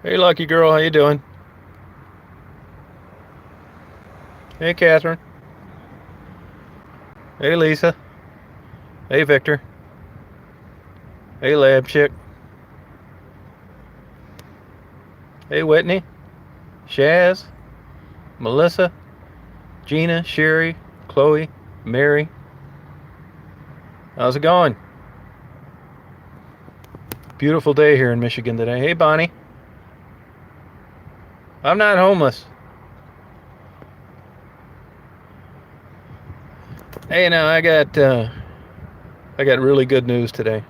Hey, lucky girl, how you doing? Hey, Catherine. Hey, Lisa. Hey, Victor. Hey, lab chick. Hey, Whitney. Shaz. Melissa. Gina. Sherry. Chloe. Mary. How's it going? Beautiful day here in Michigan today. Hey, Bonnie. I'm not homeless. Hey, now I got really good news today.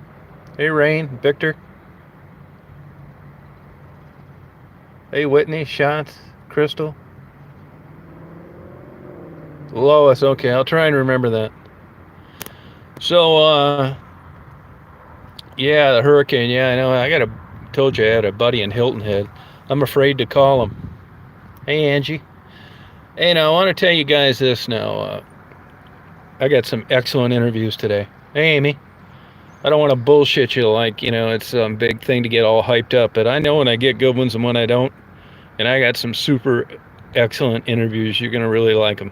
Hey, Rain. Victor. Hey, Whitney. Shots. Crystal. Lois. Okay, I'll try and remember that. So, yeah, the hurricane. Yeah, I know. Told you I had a buddy in Hilton Head. I'm afraid to call him. Hey, Angie. Hey, now I want to tell you guys this now. I got some excellent interviews today. Hey, Amy. I don't want to bullshit you like, it's some big thing to get all hyped up, but I know when I get good ones and when I don't. And I got some super excellent interviews. You're going to really like them.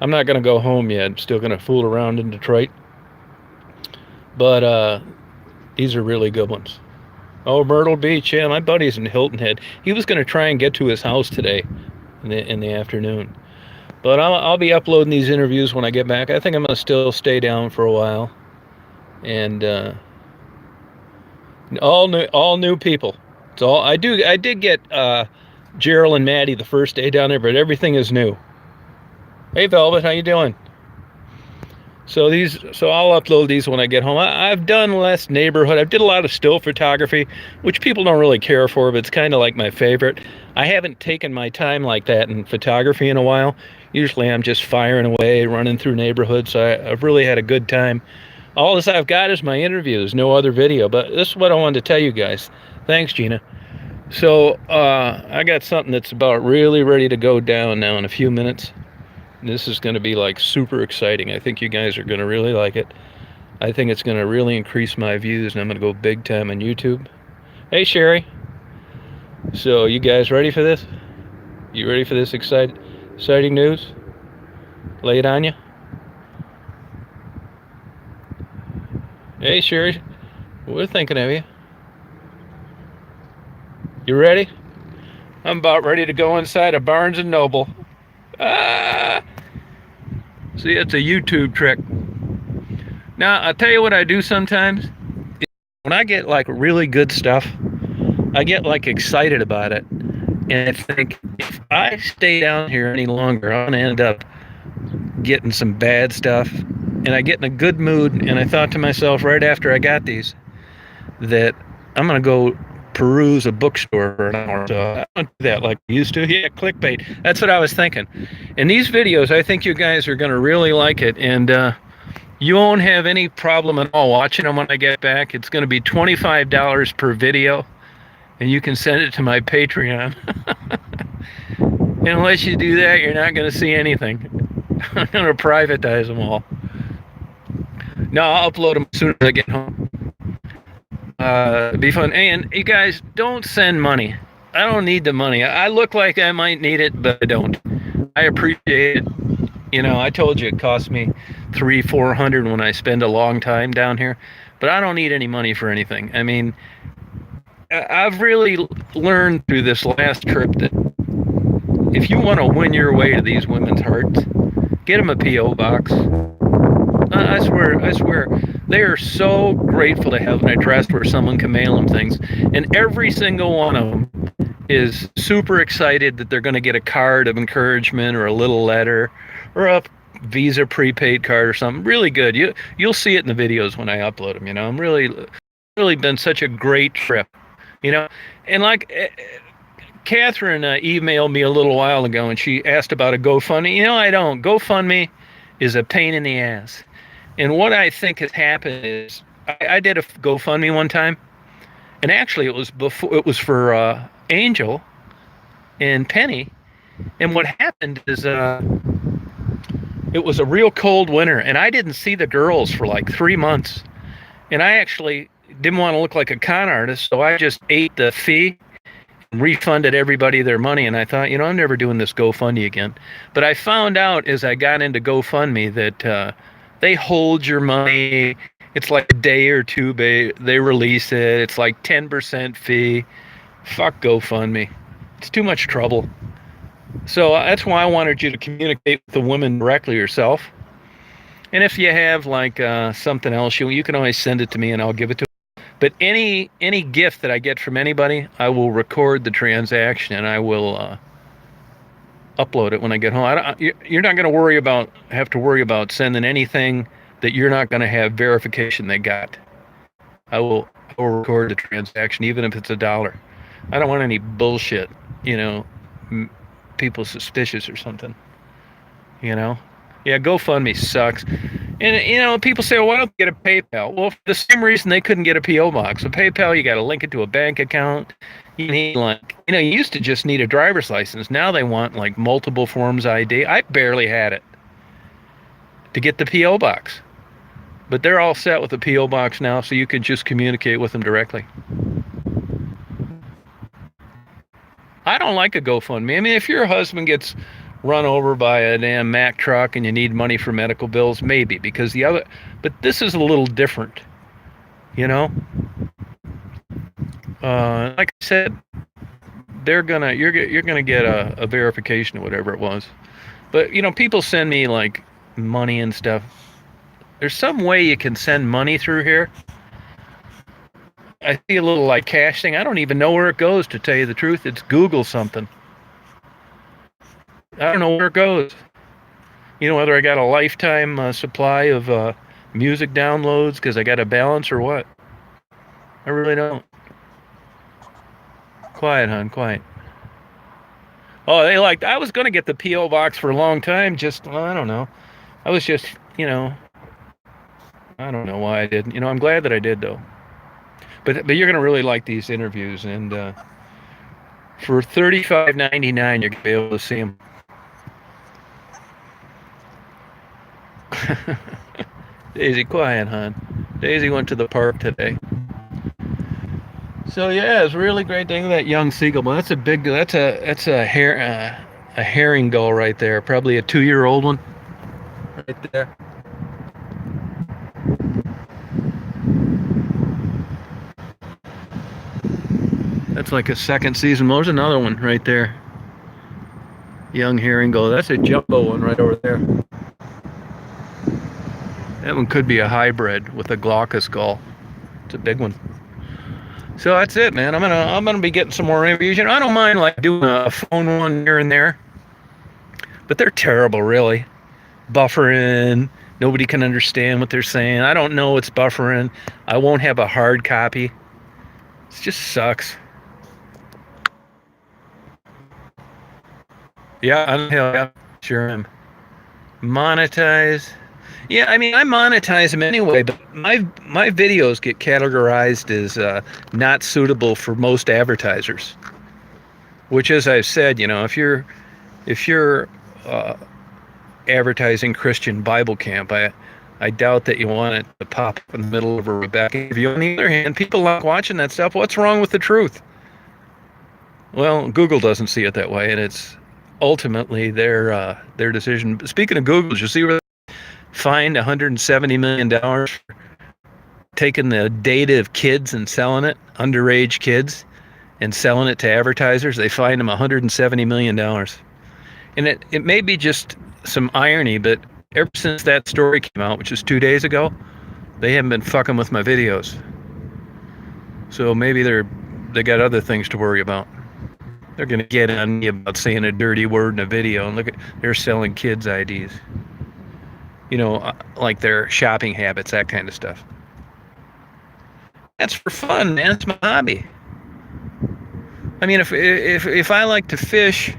I'm not going to go home yet. I'm still going to fool around in Detroit. But these are really good ones. Oh, Myrtle Beach. Yeah, my buddy's in Hilton Head. He was going to try and get to his house today in the afternoon. But I'll be uploading these interviews when I get back. I think I'm going to still stay down for a while. And all new people. It's all I do. I did get Gerald and Maddie the first day down there, but everything is new. Hey, Velvet, how you doing? So I'll upload these when I get home. I've done less neighborhood. I've did a lot of still photography, which people don't really care for, but it's kind of like my favorite. I haven't taken my time like that in photography in a while. Usually I'm just firing away, running through neighborhoods. So I've really had a good time. All this I've got is my interviews, no other video. But this is what I wanted to tell you guys. Thanks, Gina. So I got something that's about really ready to go down now in a few minutes. This is going to be like super exciting. I think you guys are going to really like it. I think it's going to really increase my views, and I'm going to go big time on YouTube. Hey, Sherry. So you guys ready for this? You ready for this exciting news? Lay it on you. Hey, Sherry. We're thinking of you. You ready? I'm about ready to go inside a Barnes & Noble. See, it's a YouTube trick. Now, I'll tell you what I do sometimes. When I get like really good stuff, I get like excited about it. And I think if I stay down here any longer, I'm going to end up getting some bad stuff. And I get in a good mood. And I thought to myself right after I got these that I'm going to go peruse a bookstore for an hour. So I don't do that like I used to. Yeah, clickbait. That's what I was thinking. In these videos, I think you guys are going to really like it. And you won't have any problem at all watching them when I get back. It's going to be $25 per video. And you can send it to my Patreon. And unless you do that, you're not going to see anything. I'm going to privatize them all. No, I'll upload them as soon as I get home. It'd be fun. And you guys, don't send money. I don't need the money. I look like I might need it, but I don't. I appreciate it. I told you it cost me $300-400 when I spend a long time down here, but I don't need any money for anything. I mean, I've really learned through this last trip that if you want to win your way to these women's hearts, get them a P.O. box. I swear, they are so grateful to have an address where someone can mail them things. And every single one of them is super excited that they're going to get a card of encouragement or a little letter or a Visa prepaid card or something. Really good. You'll see it in the videos when I upload them. I'm really been such a great trip. And like Catherine emailed me a little while ago and she asked about a GoFundMe. I don't. GoFundMe is a pain in the ass. And what I think has happened is I did a GoFundMe one time, and actually it was for Angel and Penny. And what happened is it was a real cold winter, and I didn't see the girls for like 3 months. And I actually didn't want to look like a con artist, so I just ate the fee refunded everybody their money. And I thought, I'm never doing this GoFundMe again. But I found out as I got into GoFundMe that they hold your money. It's like a day or two, they release it. It's like 10% fee. Fuck GoFundMe. It's too much trouble. So that's why I wanted you to communicate with the woman directly yourself. And if you have like something else, you can always send it to me and I'll give it to you. But any gift that I get from anybody, I will record the transaction and I will upload it when I get home. You're not going to have to worry about sending anything that you're not going to have verification they got. I will record the transaction even if it's $1. I don't want any bullshit, people suspicious or something, Yeah, GoFundMe sucks. And, people say, well, why don't you get a PayPal? Well, for the same reason they couldn't get a P.O. box. With PayPal, you got to link it to a bank account. You need, you used to just need a driver's license. Now they want, multiple forms ID. I barely had it to get the P.O. box. But they're all set with the P.O. box now, so you can just communicate with them directly. I don't like a GoFundMe. I mean, if your husband gets run over by a damn Mack truck and you need money for medical bills, maybe, because but this is a little different, like I said, you're gonna get a verification or whatever it was. But people send me money and stuff. There's some way you can send money through here. I see a little cash thing. I don't even know where it goes, to tell you the truth. It's Google something. I don't know where it goes. Whether I got a lifetime supply of music downloads because I got a balance or what. I really don't. Quiet, hon, quiet. Oh, I was going to get the P.O. box for a long time. I don't know. I was just, I don't know why I didn't. I'm glad that I did, though. But you're going to really like these interviews. And for $35.99, you're going to be able to see them. Daisy, quiet, hon. Daisy went to the park today. So yeah, it's a really great thing, that young seagull. Well, that's a herring gull right there. Probably a 2-year-old one. Right there. That's like a second season. There's another one right there. Young herring gull. That's a jumbo one right over there. That one could be a hybrid with a glaucous gull. It's a big one. So that's it, man. I'm gonna be getting some more interviews. I don't mind doing a phone one here and there, but they're terrible, really. Buffering. Nobody can understand what they're saying. I don't know it's buffering. I won't have a hard copy. It just sucks. Yeah, sure am. Monetize. Yeah, I mean, I monetize them anyway, but my videos get categorized as not suitable for most advertisers. Which, as I've said, if you're advertising Christian Bible Camp, I doubt that you want it to pop up in the middle of a Rebecca interview. On the other hand, people like watching that stuff. What's wrong with the truth? Well, Google doesn't see it that way, and it's ultimately their decision. Speaking of Google, did you see where they fined $170 million for taking the data of kids and selling it, underage kids, and selling it to advertisers? They fined them $170 million. And it may be just some irony, but ever since that story came out, which was 2 days ago, they haven't been fucking with my videos. So maybe they got other things to worry about. They're going to get on me about saying a dirty word in a video, and they're selling kids' IDs. Like their shopping habits, that kind of stuff. That's for fun, man. It's my hobby. I mean, if I like to fish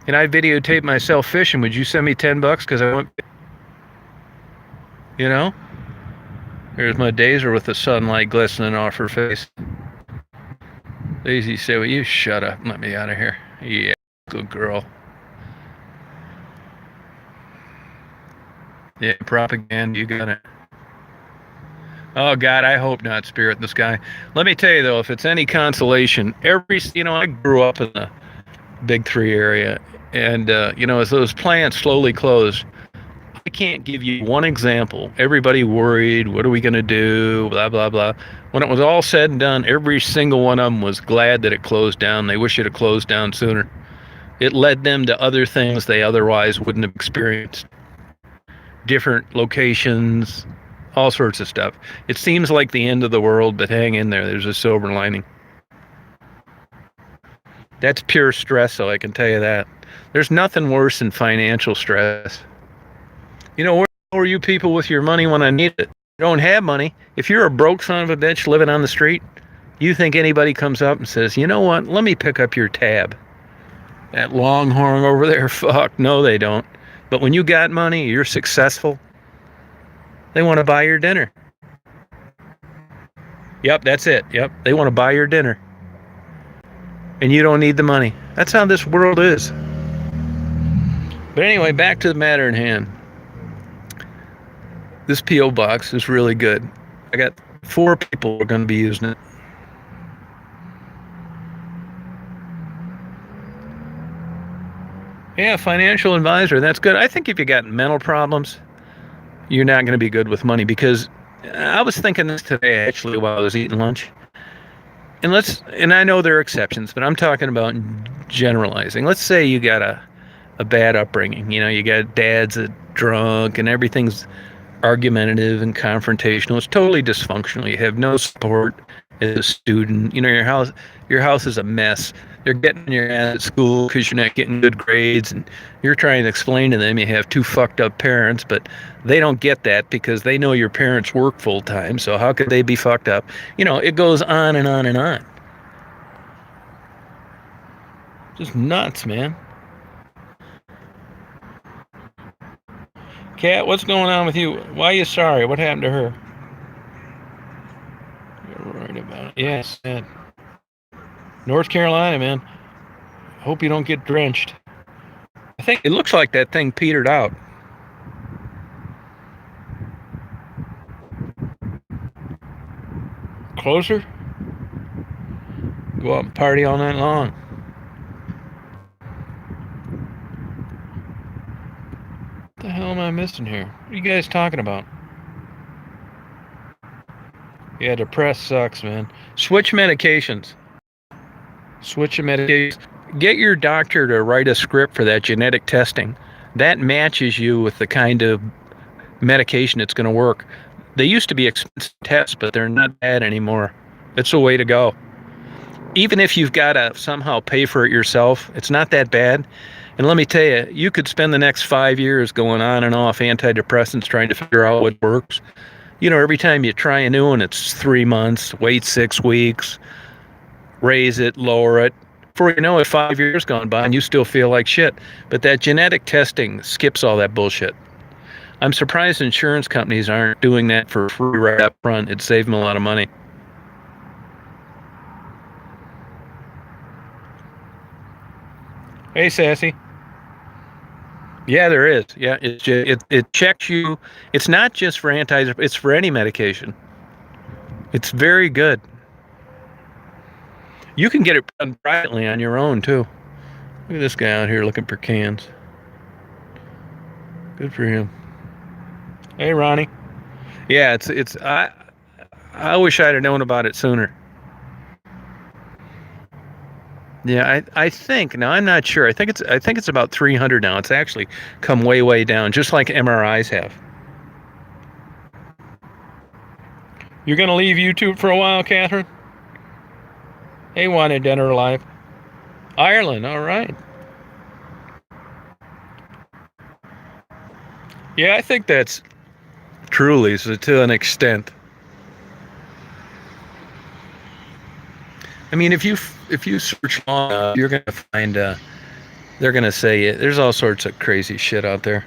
and I videotape myself fishing, would you send me $10 because I want? There's my Daisy with the sunlight glistening off her face. Daisy said, "Will you shut up and let me out of here?" Yeah, good girl. Yeah, propaganda, you got it. Oh God, I hope not, Spirit in the Sky. Let me tell you though, if it's any consolation, I grew up in the Big Three area, and as those plants slowly closed, I can't give you one example. Everybody worried, what are we going to do? Blah blah blah. When it was all said and done, every single one of them was glad that it closed down. They wish it had closed down sooner. It led them to other things they otherwise wouldn't have experienced. Different locations, all sorts of stuff. It seems like the end of the world, but hang in there. There's a silver lining. That's pure stress, so I can tell you that. There's nothing worse than financial stress. Where are you people with your money when I need it? You don't have money. If you're a broke son of a bitch living on the street, you think anybody comes up and says, you know what, let me pick up your tab. That longhorn over there, fuck, no they don't. But when you got money, you're successful, they want to buy your dinner. Yep, that's it. Yep, they want to buy your dinner. And you don't need the money. That's how this world is. But anyway, back to the matter in hand. This P.O. box is really good. I got 4 people who are going to be using it. Yeah, financial advisor, that's good. I think if you got mental problems, you're not going to be good with money, because I was thinking this today actually while I was eating lunch. And I know there are exceptions, but I'm talking about generalizing. Let's say you got a bad upbringing. You got dad's a drunk and everything's argumentative and confrontational. It's totally dysfunctional. You have no support as a student. Your house is a mess. They're getting your ass at school because you're not getting good grades, and you're trying to explain to them you have 2 fucked up parents, but they don't get that because they know your parents work full time, so how could they be fucked up? It goes on and on and on. Just nuts, man. Kat, what's going on with you? Why are you sorry? What happened to her? You're worried about it. Yes, yeah, North Carolina, man. Hope you don't get drenched. I think it looks like that thing petered out. Closer? Go out and party all night long. What the hell am I missing here? What are you guys talking about? Yeah, depressed sucks, man. Switch medications. Switch your medications. Get your doctor to write a script for that genetic testing. That matches you with the kind of medication that's going to work. They used to be expensive tests, but they're not bad anymore. It's a way to go. Even if you've got to somehow pay for it yourself, it's not that bad. And let me tell you, you could spend the next 5 years going on and off antidepressants trying to figure out what works. Every time you try a new one, it's 3 months, wait 6 weeks, raise it, lower it. Before you know it, 5 years gone by and you still feel like shit. But that genetic testing skips all that bullshit. I'm surprised insurance companies aren't doing that for free right up front. It'd save them a lot of money. Hey, Sassy. Yeah, there is. Yeah, it checks you. It's not just for it's for any medication. It's very good. You can get it done privately on your own too. Look at this guy out here looking for cans. Good for him. Hey, Ronnie. Yeah, I wish I'd have known about it sooner. Yeah, I think now I'm not sure. I think it's about 300 now. It's actually come way down, just like MRIs have. You're gonna leave YouTube for a while, Catherine? Hey, Wanted Dead or Alive. Ireland, all right. Yeah, I think that's truly so to an extent. I mean, if you search long enough, you're gonna find they're gonna say there's all sorts of crazy shit out there.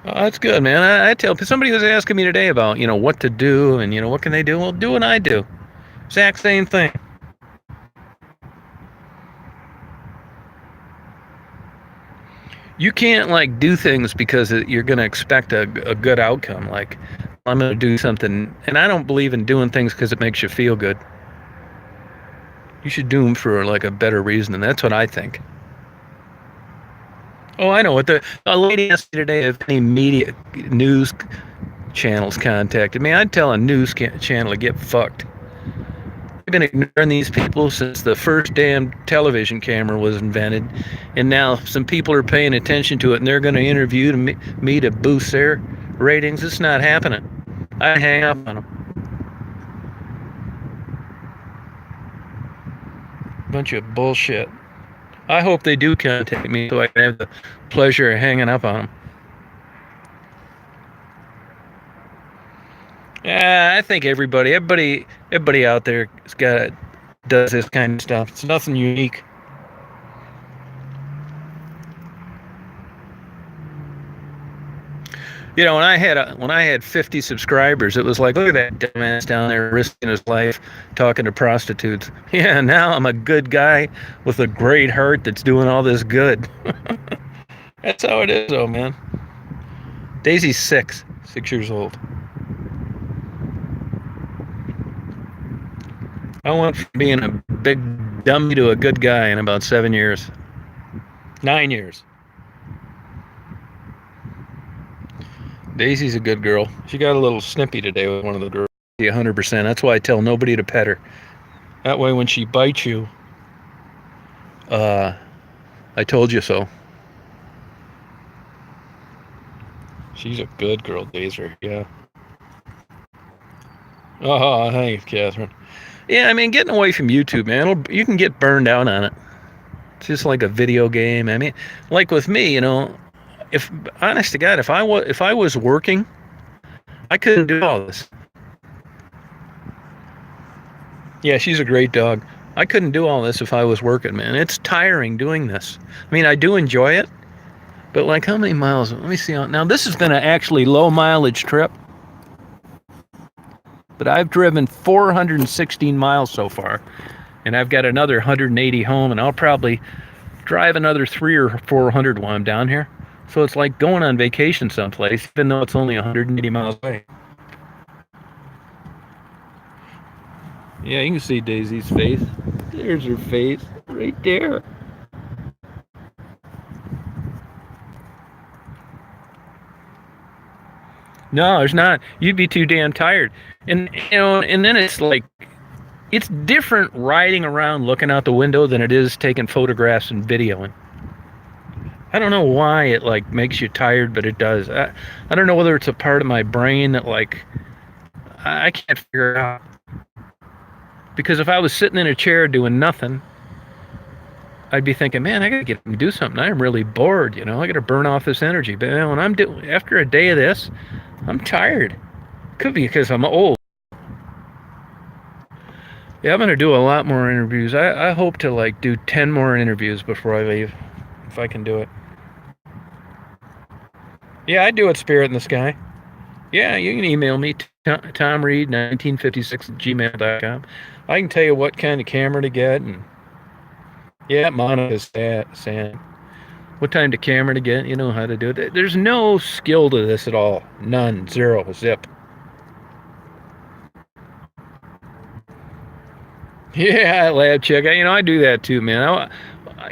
Oh, that's good, man. I tell somebody was asking me today about what to do and what can they do. Well, do what I do. Exact same thing. You can't like do things because you're going to expect a good outcome. Like, I'm going to do something, and I don't believe in doing things because it makes you feel good. You should do them for like a better reason, and that's what I think. Oh, I know what a lady asked me today if any media news channels contacted me. I'd tell a news channel to get fucked. I've been ignoring these people since the first damn television camera was invented, and now some people are paying attention to it, and they're going to interview me to boost their ratings. It's not happening. I hang up on them. Bunch of bullshit. I hope they do contact me so I can have the pleasure of hanging up on them. Yeah, I think everybody out there does this kind of stuff. It's nothing unique. You know, when I had 50 subscribers, it was like, look at that dumbass down there risking his life talking to prostitutes. Yeah, now I'm a good guy with a great heart that's doing all this good. That's how it is, though, man. Daisy's 6 years old. I went from being a big dummy to a good guy in about 7 years. 9 years. Daisy's a good girl. She got a little snippy today with one of the girls. 100%. That's why I tell nobody to pet her. That way when she bites you, I told you so. She's a good girl, Daisy. Yeah. Oh, thanks, Catherine. Yeah, I mean, getting away from YouTube, man, you can get burned out on it. It's just like a video game. I mean, like with me, you know, if honest to God, if I was working, I couldn't do all this. Yeah, she's a great dog. I couldn't do all this if I was working, man. It's tiring doing this. I mean, I do enjoy it, but like how many miles? Let me see. Now, this has been an actually low mileage trip, but I've driven 416 miles so far, and I've got another 180 home, and I'll probably drive another 300 or 400 while I'm down here. So it's like going on vacation someplace, even though it's only 180 miles away. Yeah, you can see Daisy's face. There's her face, right there. No, there's not. You'd be too damn tired. And you know, and then it's like it's different riding around looking out the window than it is taking photographs and videoing. I don't know why it like makes you tired, but it does. I don't know whether it's a part of my brain that like I can't figure it out. Because if I was sitting in a chair doing nothing, I'd be thinking, man, I gotta get to do something. I'm really bored, you know. I gotta burn off this energy. But when I'm after a day of this, I'm tired. Could be because I'm old. Yeah, I'm gonna do a lot more interviews. I hope to like do 10 more interviews before I leave, if I can do it. Yeah, I do it, Spirit in the Sky. Yeah, you can email me, tomreed1956@gmail.com. I can tell you what kind of camera to get, and yeah, Monica's saying what time to camera to get. You know how to do it. There's no skill to this at all. None. Zero. Zip. Yeah, lab check. You know, I do that too, man.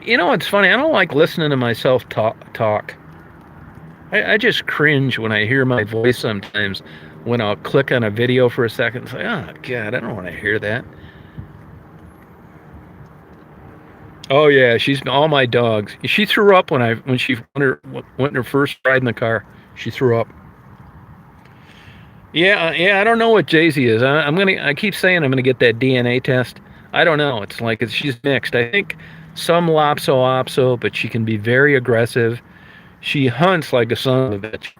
You know what's funny? I don't like listening to myself talk. I just cringe when I hear my voice sometimes. When I'll click on a video for a second, it's like, oh God, I don't want to hear that. Oh yeah, she's all my dogs. She threw up when she went her first ride in the car. She threw up. Yeah. I don't know what Daisy is. I keep saying I'm gonna get that DNA test. I don't know. It's like she's mixed. I think some Lhasa, but she can be very aggressive. She hunts like a son of a bitch.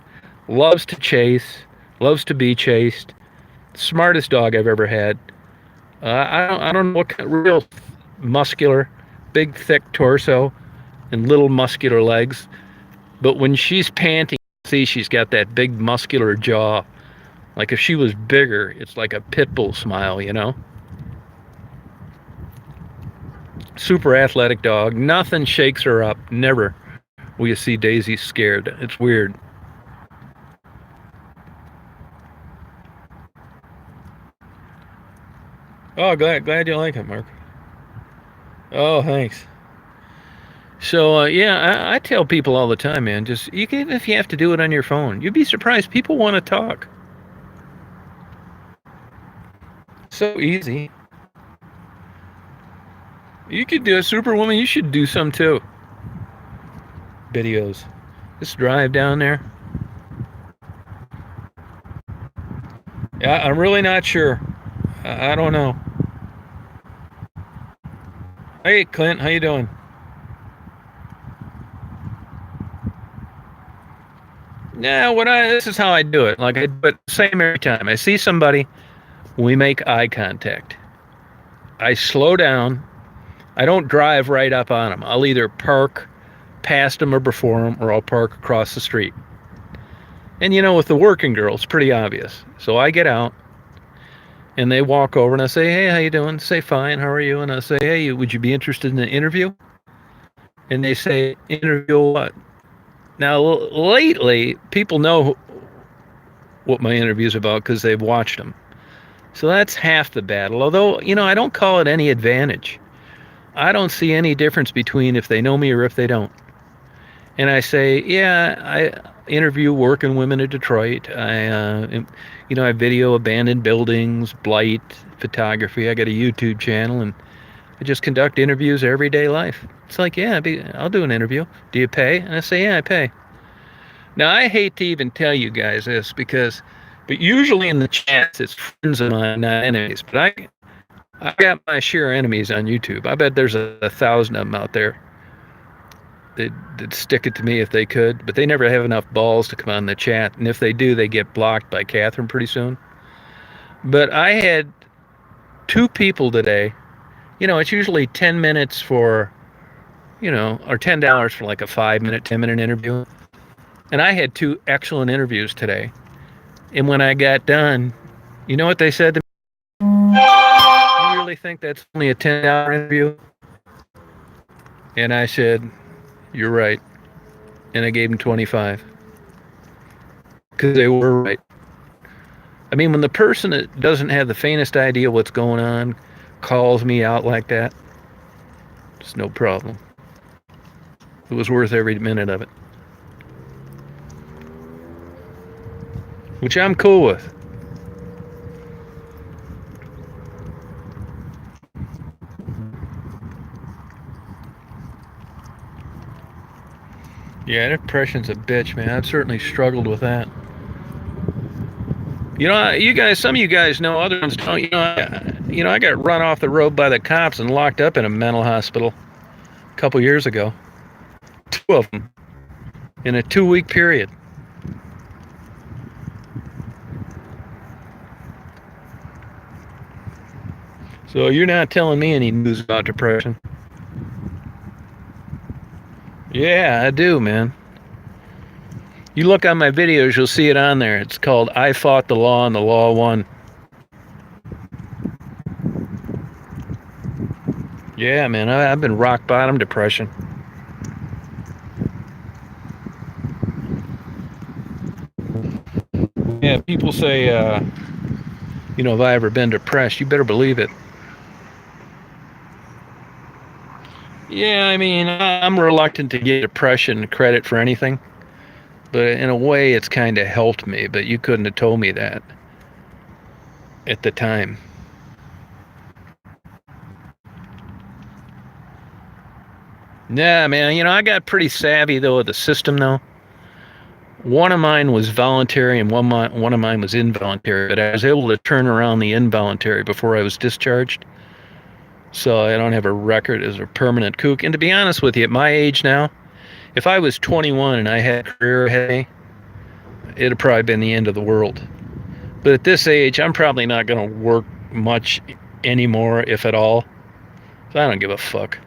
Loves to chase. Loves to be chased. Smartest dog I've ever had. I don't know what kind of real muscular, big thick torso, and little muscular legs. But when she's panting, see she's got that big muscular jaw. Like if she was bigger, it's like a pit bull smile, you know? Super athletic dog. Nothing shakes her up. Never. where you see Daisy scared. It's weird. Oh, glad you like it, Mark. Oh, thanks. So yeah, I tell people all the time, man. Just even if you have to do it on your phone, you'd be surprised. People want to talk. So easy. You could do a Superwoman. You should do some too. Videos. Just drive down there. Yeah, I'm really not sure. I don't know. Hey, Clint, how you doing? Yeah, this is how I do it. Like I do it same every time. I see somebody, we make eye contact. I slow down. I don't drive right up on them. I'll either park past them or before them, or I'll park across the street. And with the working girl, it's pretty obvious. So I get out, and they walk over, and I say, "Hey, how you doing?" They say, "Fine, how are you?" And I say, "Hey, would you be interested in an interview?" And they say, "Interview what?" Now, lately, people know what my interview's about because they've watched them. So that's half the battle. Although, I don't call it any advantage. I don't see any difference between if they know me or if they don't. And I say, yeah, I interview working women in Detroit. I video abandoned buildings, blight, photography. I got a YouTube channel, and I just conduct interviews everyday life. It's like, yeah, I'll do an interview. Do you pay? And I say, yeah, I pay. Now, I hate to even tell you guys this but usually in the chats, it's friends of mine, not enemies. But I got my share of enemies on YouTube. I bet there's 1,000 of them out there. They'd stick it to me if they could, but they never have enough balls to come on the chat. And if they do, they get blocked by Catherine pretty soon. But I had 2 people today. It's usually 10 minutes for, or $10 for like a 5-minute, 10-minute interview. And I had 2 excellent interviews today. And when I got done, you know what they said to me? You really think that's only a $10 interview? And I said, you're right. And I gave them 25. Because they were right. I mean, when the person that doesn't have the faintest idea what's going on calls me out like that, it's no problem. It was worth every minute of it. Which I'm cool with. Yeah, depression's a bitch, man. I've certainly struggled with that. Some of you guys know, other ones don't. I got run off the road by the cops and locked up in a mental hospital a couple years ago. 2 of them in a 2-week period. So you're not telling me any news about depression? Yeah, I do, man. You look on my videos, you'll see it on there. It's called I Fought the Law and the Law Won. Yeah, man, I've been rock bottom depression. Yeah, people say, have I ever been depressed? You better believe it. Yeah, I mean, I'm reluctant to give depression credit for anything. But in a way, it's kind of helped me. But you couldn't have told me that at the time. Yeah, man, I got pretty savvy, though, with the system, though. One of mine was voluntary and one of mine was involuntary, but I was able to turn around the involuntary before I was discharged. So I don't have a record as a permanent kook. And to be honest with you, at my age now, if I was 21 and I had a career ahead of me, it'd have probably been the end of the world. But at this age, I'm probably not going to work much anymore, if at all. So I don't give a fuck.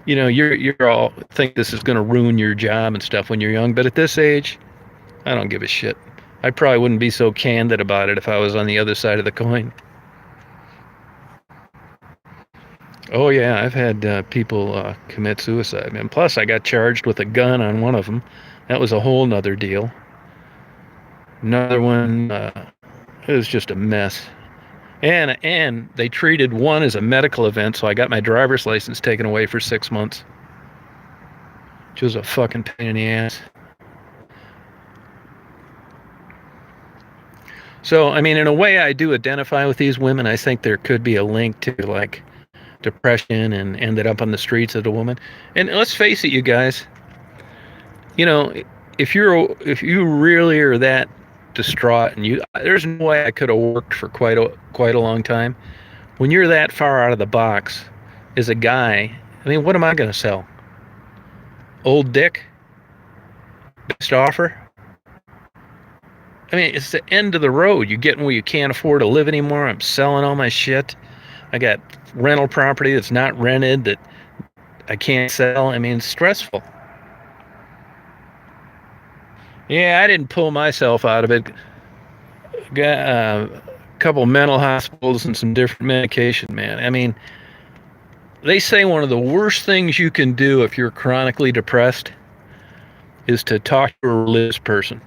You're all think this is going to ruin your job and stuff when you're young, but at this age, I don't give a shit. I probably wouldn't be so candid about it if I was on the other side of the coin. Oh yeah, I've had people commit suicide, and plus I got charged with a gun on one of them. That was a whole nother deal. Another one, it was just a mess. And they treated one as a medical event, so I got my driver's license taken away for 6 months, which was a fucking pain in the ass. So, I mean, in a way, I do identify with these women. I think there could be a link to like depression and ended up on the streets as a woman. And let's face it, you guys, you know, if you really are that distraught and there's no way I could have worked for quite a long time. When you're that far out of the box as a guy, I mean, what am I going to sell? Old dick? Best offer? I mean, it's the end of the road. You're getting where you can't afford to live anymore. I'm selling all my shit. I got rental property that's not rented that I can't sell. I mean, it's stressful. Yeah, I didn't pull myself out of it. Got a couple mental hospitals and some different medication, man. I mean, they say one of the worst things you can do if you're chronically depressed is to talk to a religious person.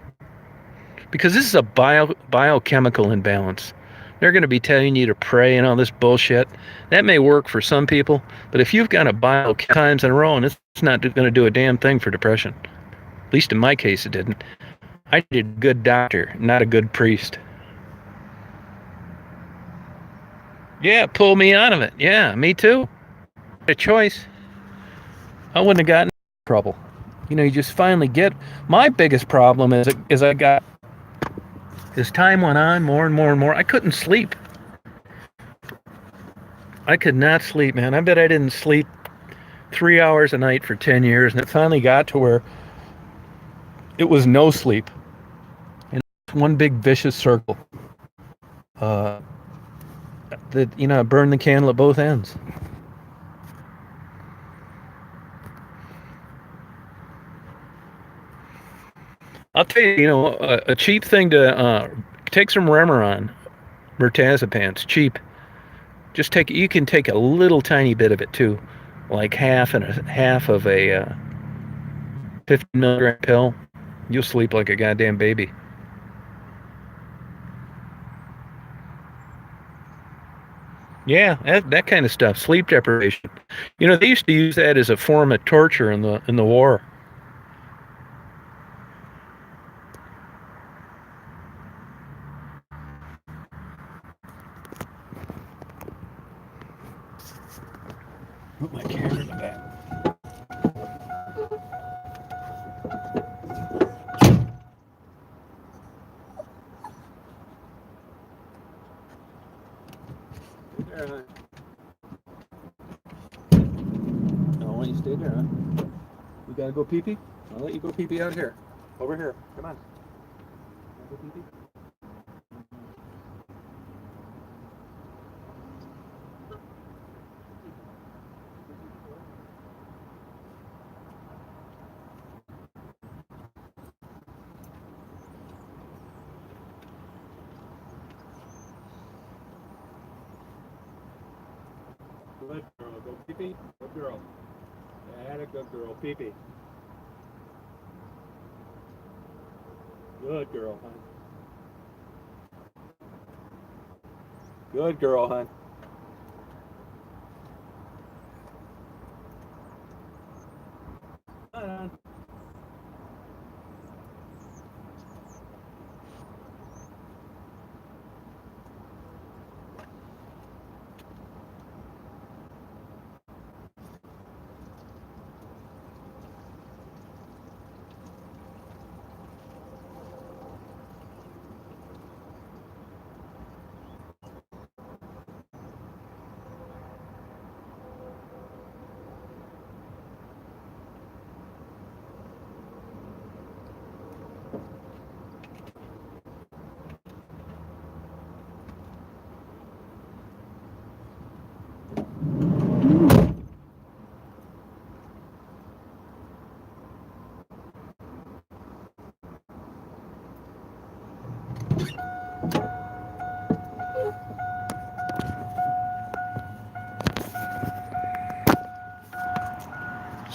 Because this is a biochemical imbalance. They're going to be telling you to pray and all this bullshit. That may work for some people, but if you've got a times in a row, and it's not going to do a damn thing for depression. At least in my case, it didn't. I needed a good doctor, not a good priest. Yeah, pull me out of it. Yeah, me too. A choice. I wouldn't have gotten in trouble. You know, you just finally get. My biggest problem is I got, as time went on, more and more and more, I couldn't sleep. I could not sleep, man. I bet I didn't sleep 3 hours a night for 10 years, and it finally got to where it was no sleep. And it's one big vicious circle. Uh, that, you know, burn the candle at both ends. I'll tell you, you know, a cheap thing to take some Remeron, mirtazapine. It's cheap. Just take. You can take a little tiny bit of it too, like half of a 50 milligram pill. You'll sleep like a goddamn baby. Yeah, that kind of stuff. Sleep deprivation. You know, they used to use that as a form of torture in the war. Put my camera in the back. There, I want you to stay there, huh? You gotta go pee pee? I'll let you go pee pee out here. Over here. Come on. Go pee pee. Good girl. Go pee pee. Good girl. That a good girl. Pee pee. Good girl, hon. Good girl, hon. Hon.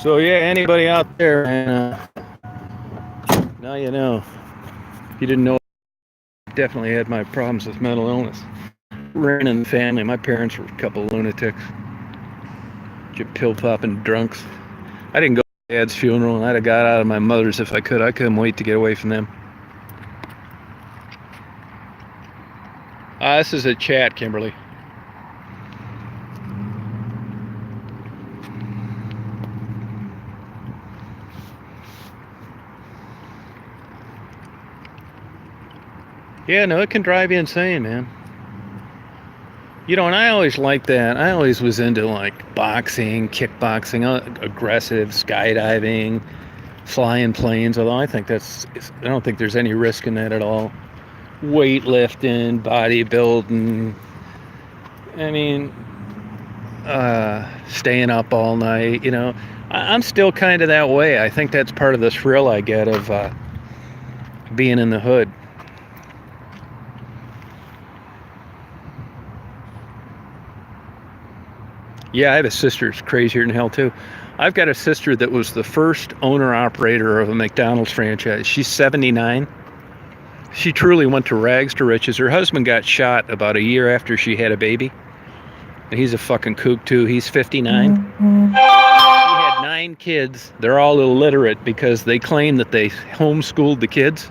So yeah, anybody out there, and now you know. If you didn't know, I definitely had my problems with mental illness. Ran in the family. My parents were a couple of lunatics, pill popping drunks. I didn't go to Dad's funeral, and I'd have got out of my mother's if I could. I couldn't wait to get away from them. This is a chat, Kimberly. Yeah, no, it can drive you insane, man. You know, and I always liked that. I always was into like boxing, kickboxing, aggressive, skydiving, flying planes. Although I don't think there's any risk in that at all. Weightlifting, bodybuilding. I mean, staying up all night. You know, I'm still kind of that way. I think that's part of the thrill I get of being in the hood. Yeah, I have a sister who's crazier than hell too. I've got a sister that was the first owner-operator of a McDonald's franchise. She's 79. She truly went to rags to riches. Her husband got shot about a year after she had a baby. And he's a fucking kook too. He's 59. She had 9 kids. They're all illiterate because they claim that they homeschooled the kids.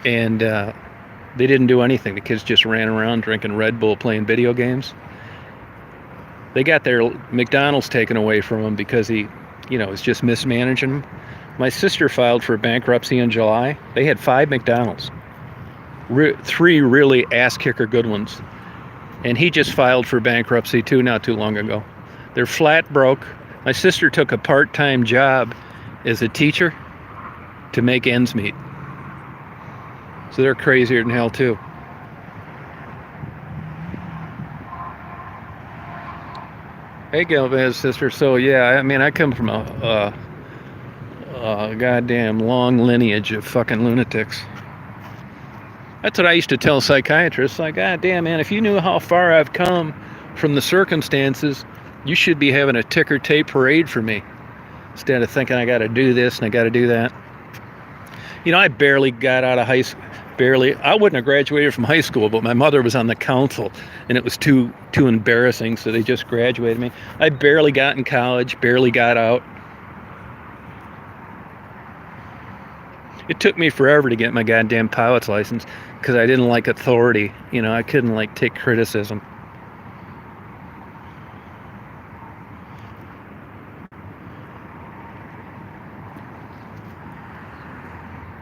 And they didn't do anything. The kids just ran around drinking Red Bull, playing video games. They got their McDonald's taken away from them because he, was just mismanaging them. My sister filed for bankruptcy in July. They had 5 McDonald's. 3 really ass-kicker good ones. And he just filed for bankruptcy too, not too long ago. They're flat broke. My sister took a part-time job as a teacher to make ends meet. So they're crazier than hell too. Hey, Galvez, sister. So, yeah, I mean, I come from a goddamn long lineage of fucking lunatics. That's what I used to tell psychiatrists. Like, God damn, man, if you knew how far I've come from the circumstances, you should be having a ticker tape parade for me instead of thinking I got to do this and I got to do that. I barely got out of high school. I wouldn't have graduated from high school, but my mother was on the council and it was too embarrassing, so they just graduated me. I barely got in college, barely got out. It took me forever to get my goddamn pilot's license because I didn't like authority. I couldn't take criticism.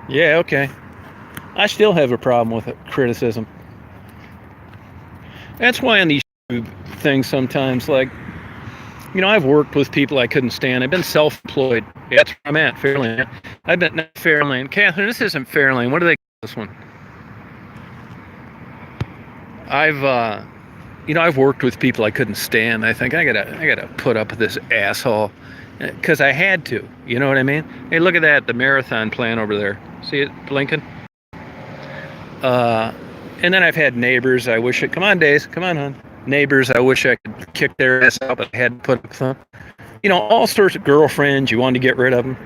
Yeah, okay. I still have a problem with it, criticism. That's why on these things sometimes, I've worked with people I couldn't stand. I've been self-employed. Yeah, that's where I'm at, Fairlane. I've been at Fairlane. Catherine, this isn't Fairlane. What do they call this one? I've worked with people I couldn't stand. I think I gotta put up with this asshole because I had to. You know what I mean? Hey, look at that, the marathon plan over there. See it blinking? And then I've had neighbors I wish come on, Days, come on, hon. Neighbors I wish I could kick their ass out, but I had to put up with them. All sorts of girlfriends you wanted to get rid of them.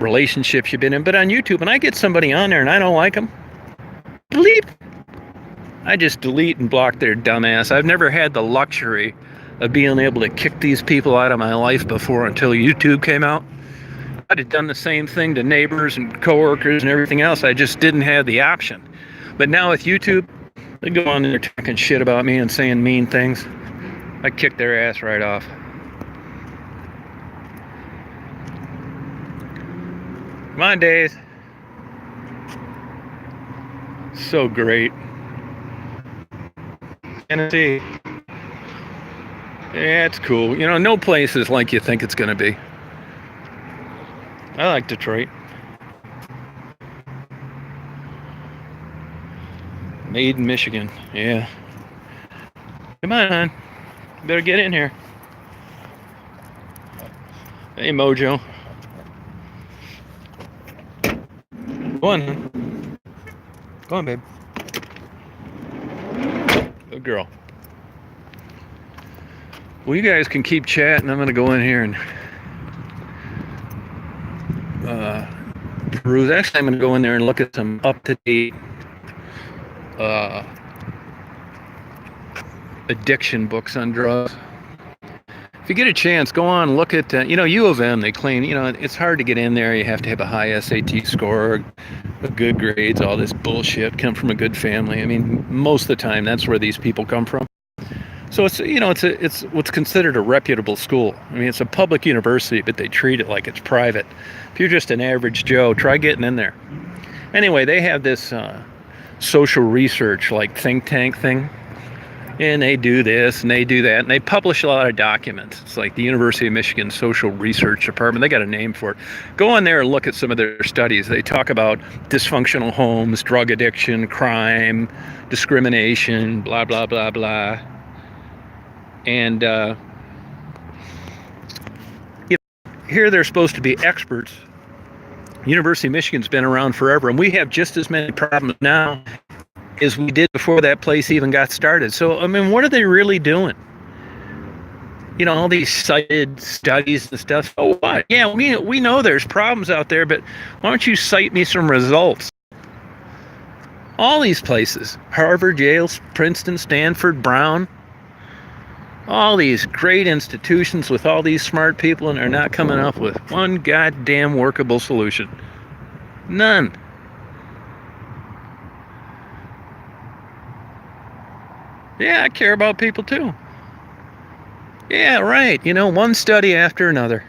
Relationships you've been in. But on YouTube, when I get somebody on there and I don't like them, delete. I just delete and block their dumb ass. I've never had the luxury of being able to kick these people out of my life before until YouTube came out. I'd have done the same thing to neighbors and coworkers and everything else. I just didn't have the option. But now with YouTube, they go on there talking shit about me and saying mean things. I kick their ass right off. Come on, Days. So great. Tennessee. Yeah, it's cool. No place is like you think it's going to be. I like Detroit. Made in Michigan. Yeah. Come on, hon. Better get in here. Hey, Mojo. Go on, hon. Go on, babe. Good girl. Well, you guys can keep chatting. I'm going to go in here and peruse. Actually, I'm going to go in there and look at some up-to-date uh, addiction books on drugs. If you get a chance, go on, look at, U of M, they claim, it's hard to get in there. You have to have a high SAT score, good grades, all this bullshit, come from a good family. I mean, most of the time, that's where these people come from. So it's what's considered a reputable school. I mean, it's a public university, but they treat it like it's private. If you're just an average Joe, try getting in there. Anyway, they have this social research, like think tank thing. And they do this and they do that, and they publish a lot of documents. It's like the University of Michigan Social Research Department. They got a name for it. Go on there and look at some of their studies. They talk about dysfunctional homes, drug addiction, crime, discrimination, blah, blah, blah, blah. And here they're supposed to be experts. University of Michigan's been around forever, and we have just as many problems now as we did before that place even got started. So, I mean, what are they really doing? All these cited studies and stuff. Oh, what? Yeah, we know there's problems out there, but why don't you cite me some results? All these places, Harvard, Yale, Princeton, Stanford, Brown, all these great institutions with all these smart people, and they're not coming up with one goddamn workable solution. None. Yeah, I care about people too. Yeah, right. One study after another.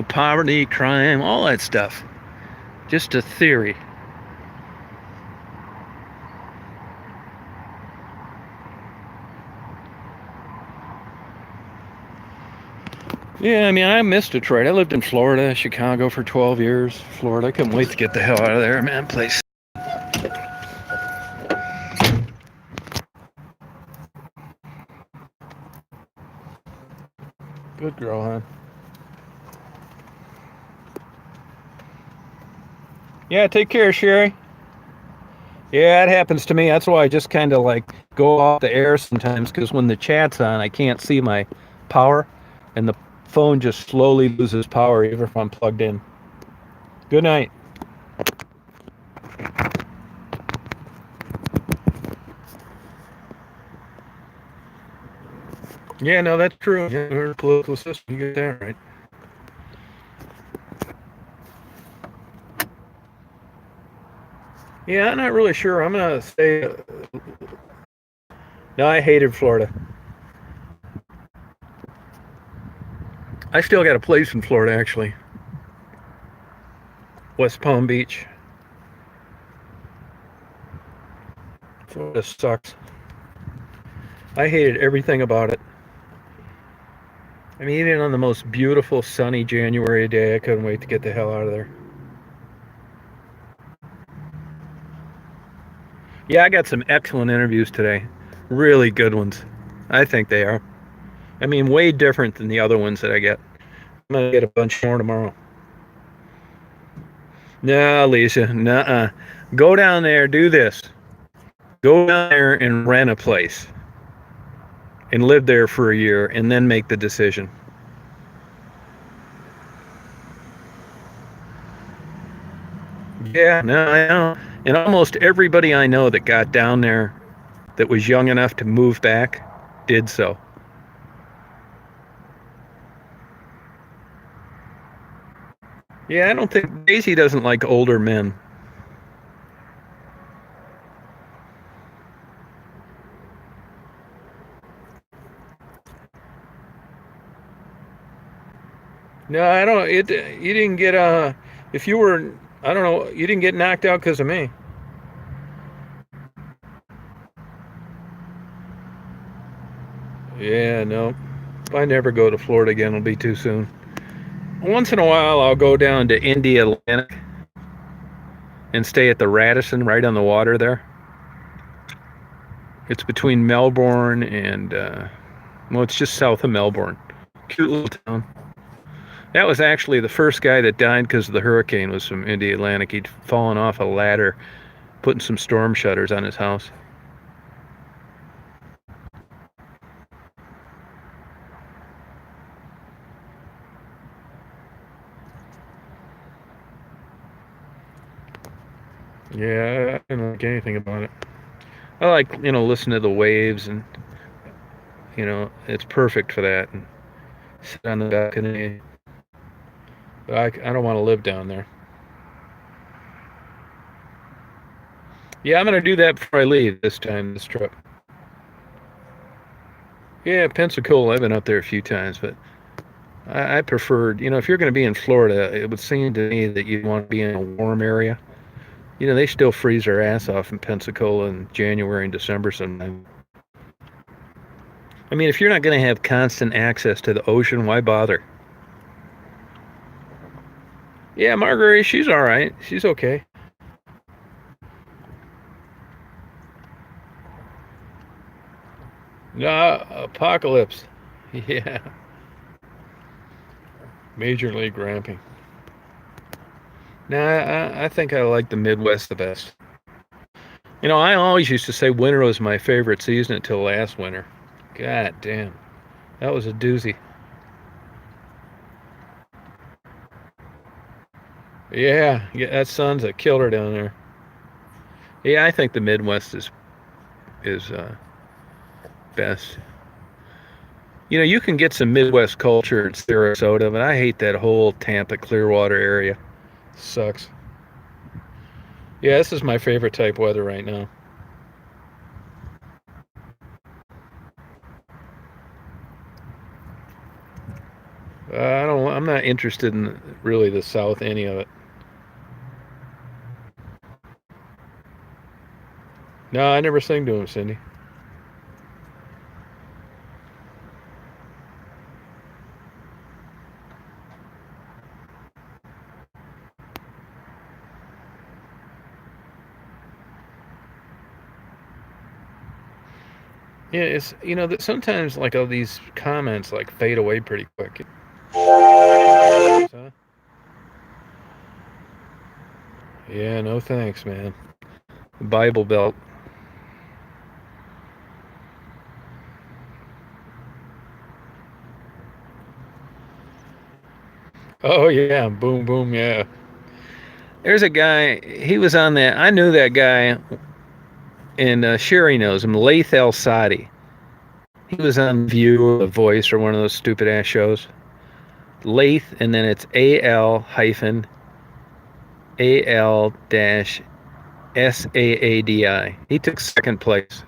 Poverty, crime, all that stuff. Just a theory. Yeah, I mean, I miss Detroit. I lived in Florida, Chicago for 12 years. Florida, I couldn't wait to get the hell out of there, man. Place. Good girl, huh? Yeah, take care, Sherry. Yeah, it happens to me. That's why I just kind of like go off the air sometimes, because when the chat's on, I can't see my power, and the phone just slowly loses power even if I'm plugged in. Good night. Yeah, no, that's true. Yeah, her political system, you get that right. Yeah, I'm not really sure. I'm gonna say no. I hated Florida. I still got a place in Florida, actually. West Palm Beach. Florida sucks. I hated everything about it. I mean, even on the most beautiful sunny January day, I couldn't wait to get the hell out of there. Yeah, I got some excellent interviews today. Really good ones. I think they are. I mean, way different than the other ones that I get. I'm going to get a bunch more tomorrow. No, Lisa, nuh-uh. Go down there, do this. Go down there and rent a place. And live there for a year, and then make the decision. Yeah, no, I know. And almost everybody I know that got down there that was young enough to move back did so. Yeah, I don't think Daisy doesn't like older men. No, I don't. You didn't get if you were, I don't know, you didn't get knocked out because of me. Yeah, no. If I never go to Florida again, it'll be too soon. Once in a while, I'll go down to Indialantic and stay at the Radisson right on the water there. It's between Melbourne and, well, it's just south of Melbourne. Cute little town. That was actually the first guy that died because of the hurricane, was from Indialantic. He'd fallen off a ladder, putting some storm shutters on his house. Yeah, I don't like anything about it. I like, listen to the waves, and it's perfect for that. And sit on the balcony. But I don't want to live down there. Yeah, I'm gonna do that before I leave this trip. Yeah, Pensacola. I've been up there a few times, but I preferred, if you're going to be in Florida, it would seem to me that you want to be in a warm area. They still freeze their ass off in Pensacola in January and December sometimes. I mean, if you're not going to have constant access to the ocean, why bother? Yeah, Marguerite, she's all right. She's okay. Apocalypse. Yeah, Major League Ramping. Nah, I think I like the Midwest the best. I always used to say winter was my favorite season until last winter. God damn, that was a doozy. Yeah, that sun's a killer down there. Yeah, I think the Midwest is best. You can get some Midwest culture in Sarasota, but I hate that whole Tampa Clearwater area. Sucks. Yeah, this is my favorite type weather right now. I don't. I'm not interested in really the South, any of it. No, I never sing to him, Cindy. Yeah, it's that sometimes like all these comments like fade away pretty quick. Huh? Yeah, no thanks, man. Bible Belt. Oh yeah, boom boom yeah. There's a guy. He was on that. I knew that guy, and Sherry knows him. Laith El Sadi. He was on View or The Voice or one of those stupid ass shows. Laith, and then it's AL dash SAADI. He took second place,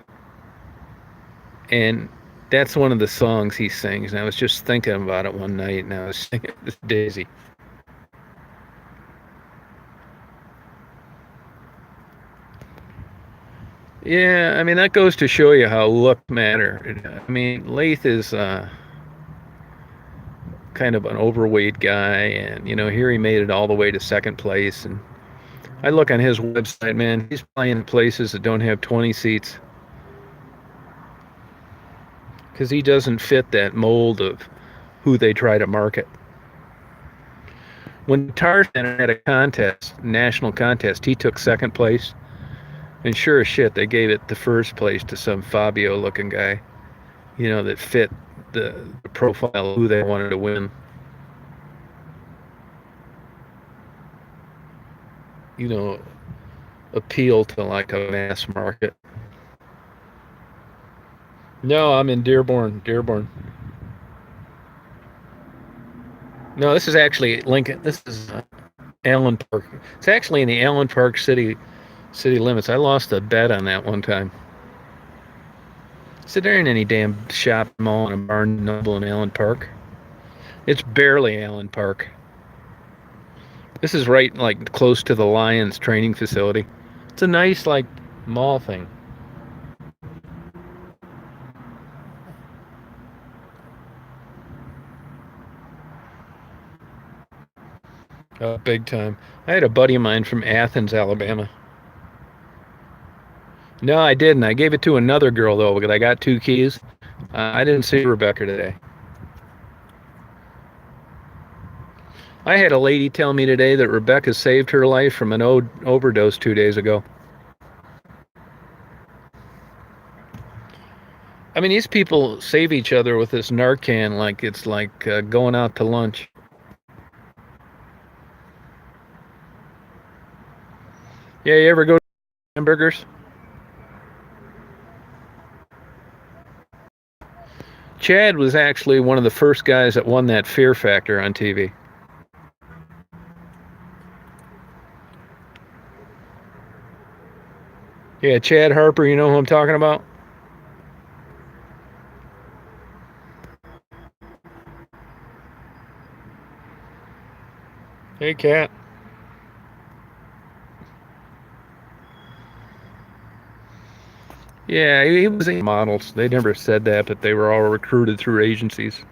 and that's one of the songs he sings. And I was just thinking about it one night, and I was singing this Daisy. Yeah, I mean that goes to show you how look matter. I mean, Laith is kind of an overweight guy, and here he made it all the way to second place. And I look on his website, man, he's playing in places that don't have 20 seats because he doesn't fit that mold of who they try to market. When Guitar Center had a contest, national contest, he took second place, and sure as shit, they gave it the first place to some Fabio-looking guy, that fit the profile of who they wanted to win. Appeal to like a mass market. No, I'm in Dearborn. Dearborn. No, this is actually Lincoln. This is Allen Park. It's actually in the Allen Park city limits. I lost a bet on that one time. So there ain't any damn shop mall and a Barnes Noble in Allen Park. It's barely Allen Park. This is right like close to the Lions training facility. It's a nice like mall thing. Big time. I had a buddy of mine from Athens, Alabama. No, I didn't. I gave it to another girl though because I got two keys. I didn't see Rebecca today. I had a lady tell me today that Rebecca saved her life from an overdose 2 days ago. I mean, these people save each other with this Narcan like it's like going out to lunch. Yeah, you ever go to hamburgers? Chad was actually one of the first guys that won that Fear Factor on TV. Yeah, Chad Harper, you know who I'm talking about? Hey, Cat. Yeah, he was in models. They never said that, but they were all recruited through agencies.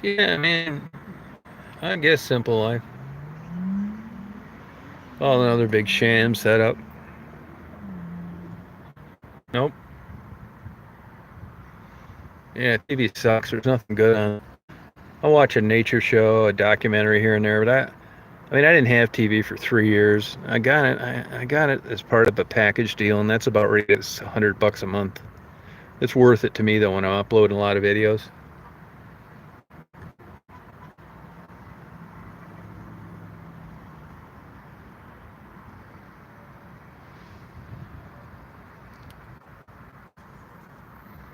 Yeah, man. I guess simple life. All another big sham setup. Nope. Yeah, TV sucks. There's nothing good on it. I'll watch a nature show, a documentary here and there, but I mean, I didn't have TV for 3 years. I got it. I got it as part of a package deal, and that's about right. It's $100 a month. It's worth it to me though when I'm uploading a lot of videos.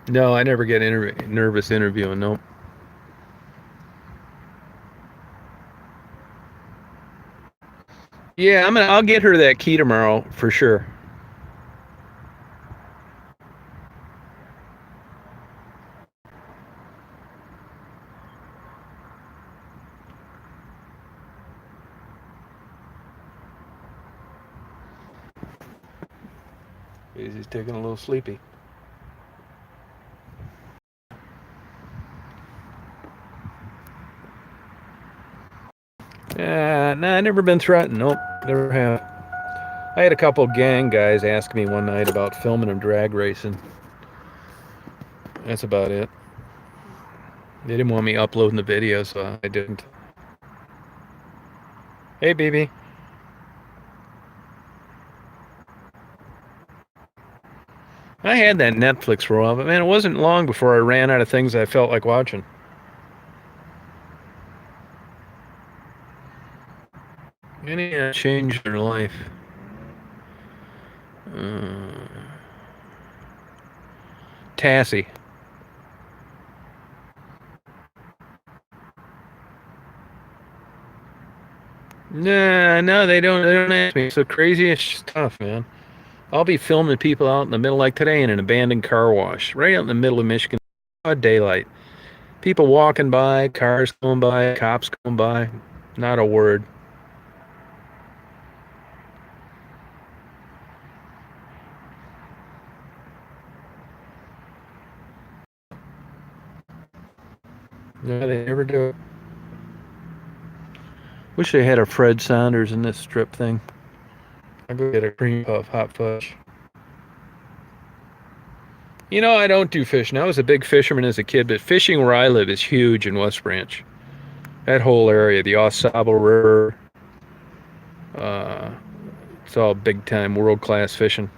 No, I never get nervous interviewing. Nope. Yeah, I'll get her that key tomorrow for sure. He's taking a little sleepy. Yeah, nah, I never been threatened. Nope, never have. I had a couple gang guys ask me one night about filming them drag racing. That's about it. They didn't want me uploading the video, so I didn't. Hey, BB. I had that Netflix for a while, but man, it wasn't long before I ran out of things I felt like watching. Any change in their life. Uh, Tassie. Nah, no, they don't. They don't ask me. It's the craziest stuff, man. I'll be filming people out in the middle, like today, in an abandoned car wash, right out in the middle of Michigan, broad daylight. People walking by, cars going by, cops going by. Not a word. No, they never do it. Wish they had a Fred Saunders in this strip thing. I'll go get a cream puff hot fudge. You know, I don't do fishing. I was a big fisherman as a kid, but fishing where I live is huge in West Branch. That whole area, the Osable River, uh, it's all big time, world class fishing.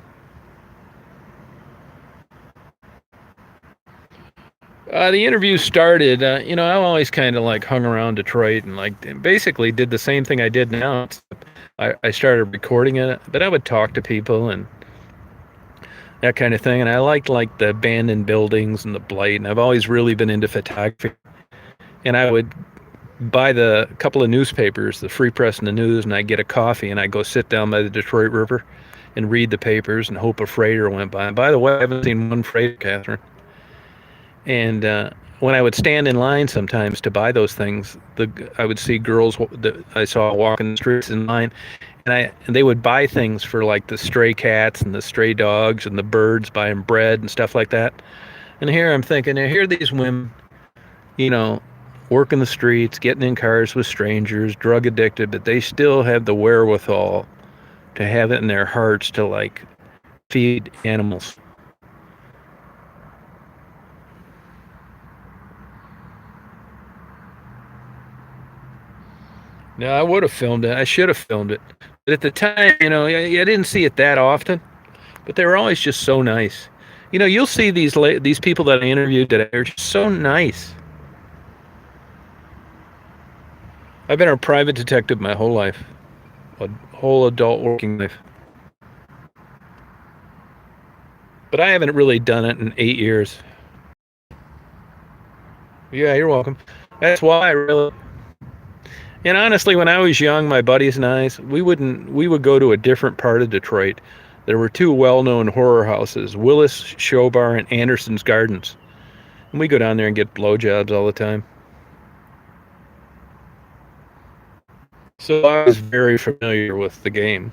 The interview started, I always kind of like hung around Detroit and like basically did the same thing I did now. I started recording it, but I would talk to people and that kind of thing. And I liked like the abandoned buildings and the blight. And I've always really been into photography. And I would buy the couple of newspapers, the Free Press and the News, and I'd get a coffee and I'd go sit down by the Detroit River and read the papers and hope a freighter went by. And by the way, I haven't seen one freighter, Catherine. And when I would stand in line sometimes to buy those things, I would see girls that I saw walking the streets in line, and they would buy things for like the stray cats and the stray dogs and the birds, buying bread and stuff like that. And here I'm thinking, now here are these women, you know, working the streets, getting in cars with strangers, drug addicted, but they still have the wherewithal to have it in their hearts to like feed animals. No, I would have filmed it. I should have filmed it. But at the time, I didn't see it that often. But they were always just so nice. You'll see these people that I interviewed that are just so nice. I've been a private detective my whole life, a whole adult working life. But I haven't really done it in 8 years. Yeah, you're welcome. That's why I really. And honestly, when I was young, my buddies and we would go to a different part of Detroit. There were two well-known horror houses, Willis Show Bar and Anderson's Gardens. And we go down there and get blowjobs all the time. So I was very familiar with the game.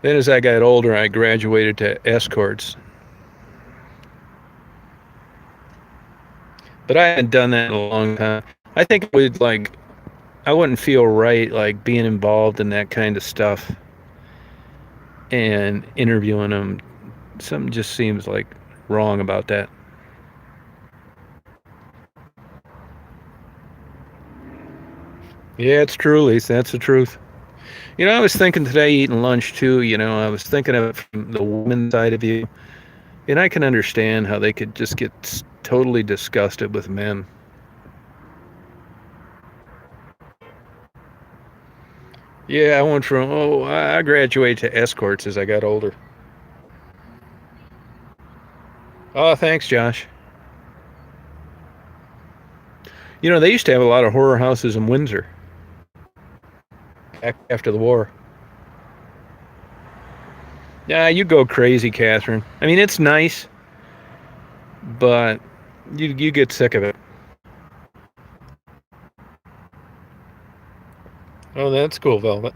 Then as I got older, I graduated to escorts. But I hadn't done that in a long time. I think it would I wouldn't feel right like being involved in that kind of stuff and interviewing them. Something just seems like wrong about that. Yeah, it's true, Lisa. That's the truth. I was thinking today eating lunch too. I was thinking of it from the women's side of you. And I can understand how they could just get totally disgusted with men. Yeah, I went from, I graduated to escorts as I got older. Oh, thanks, Josh. They used to have a lot of horror houses in Windsor after the war. Yeah, you go crazy, Catherine. I mean, it's nice, but you get sick of it. Oh, that's cool, Velvet.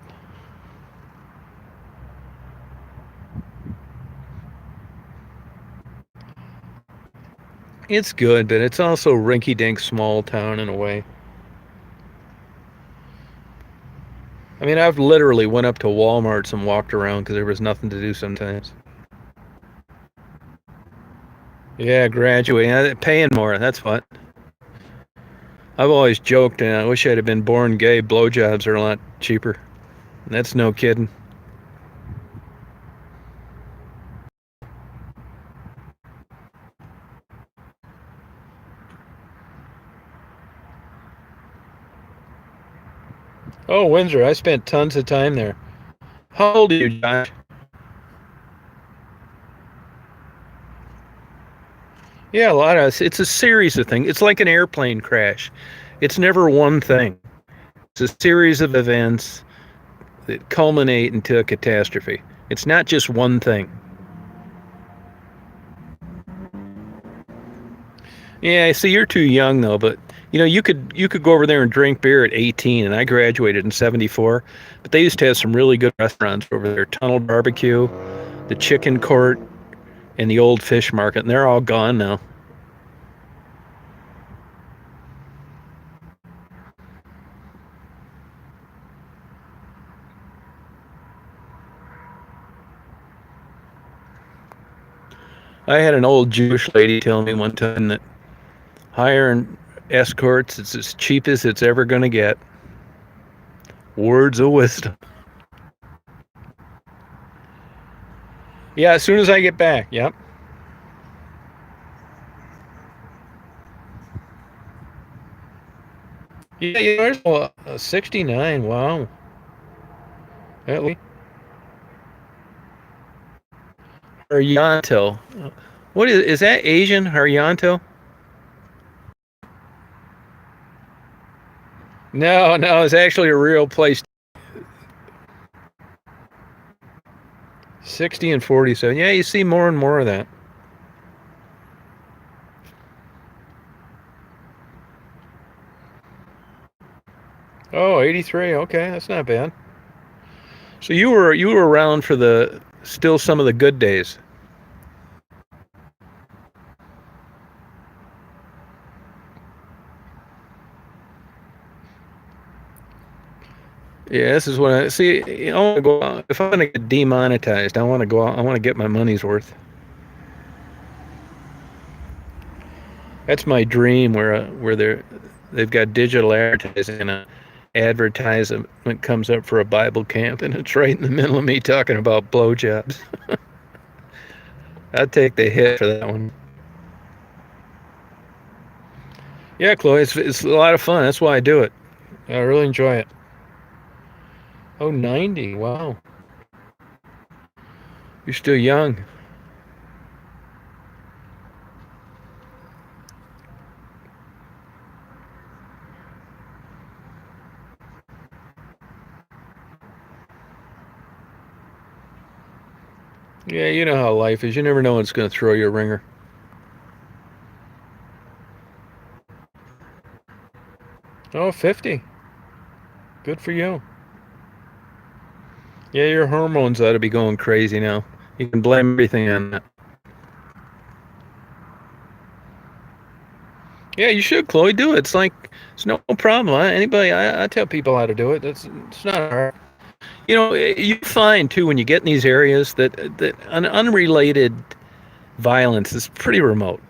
It's good, but it's also rinky-dink small town in a way. I mean, I've literally went up to Walmarts and walked around because there was nothing to do sometimes. Yeah, graduating, paying more. That's what. I've always joked, and I wish I'd have been born gay. Blowjobs are a lot cheaper. That's no kidding. Oh, Windsor. I spent tons of time there. How old are you, Josh? Yeah, a lot of. It's a series of things. It's like an airplane crash. It's never one thing. It's a series of events that culminate into a catastrophe. It's not just one thing. Yeah, I see you're too young though, but you could go over there and drink beer at 18, and I graduated in 74. But they used to have some really good restaurants over there: Tunnel Barbecue, the Chicken Court, and the Old Fish Market, and they're all gone now. I had an old Jewish lady tell me one time that hiring escorts is as cheap as it's ever going to get. Words of wisdom. Yeah, as soon as I get back. Yep. Yeah, there's 69. Wow. At least. Haryanto. What is that Asian? Haryanto? No, no, it's actually a real place. 60 and 47. Yeah, you see more and more of that. Oh, 83. Okay, that's not bad. So you were around for the still some of the good days. Yeah, this is what I see. I want to go out. If I'm going to get demonetized, I want to go out. I want to get my money's worth. That's my dream, where they've got digital advertising and an advertisement comes up for a Bible camp, and it's right in the middle of me talking about blowjobs. I'd take the hit for that one. Yeah, Chloe, it's a lot of fun. That's why I do it. I really enjoy it. Oh, 90. Wow. You're still young. Yeah, you know how life is. You never know when it's going to throw you a ringer. Oh, 50. Good for you. Yeah, your hormones ought to be going crazy now. You can blame everything on that. Yeah, you should, Chloe. Do it. It's no problem. I tell people how to do it. It's not hard. You know, you find too when you get in these areas that an unrelated violence is pretty remote.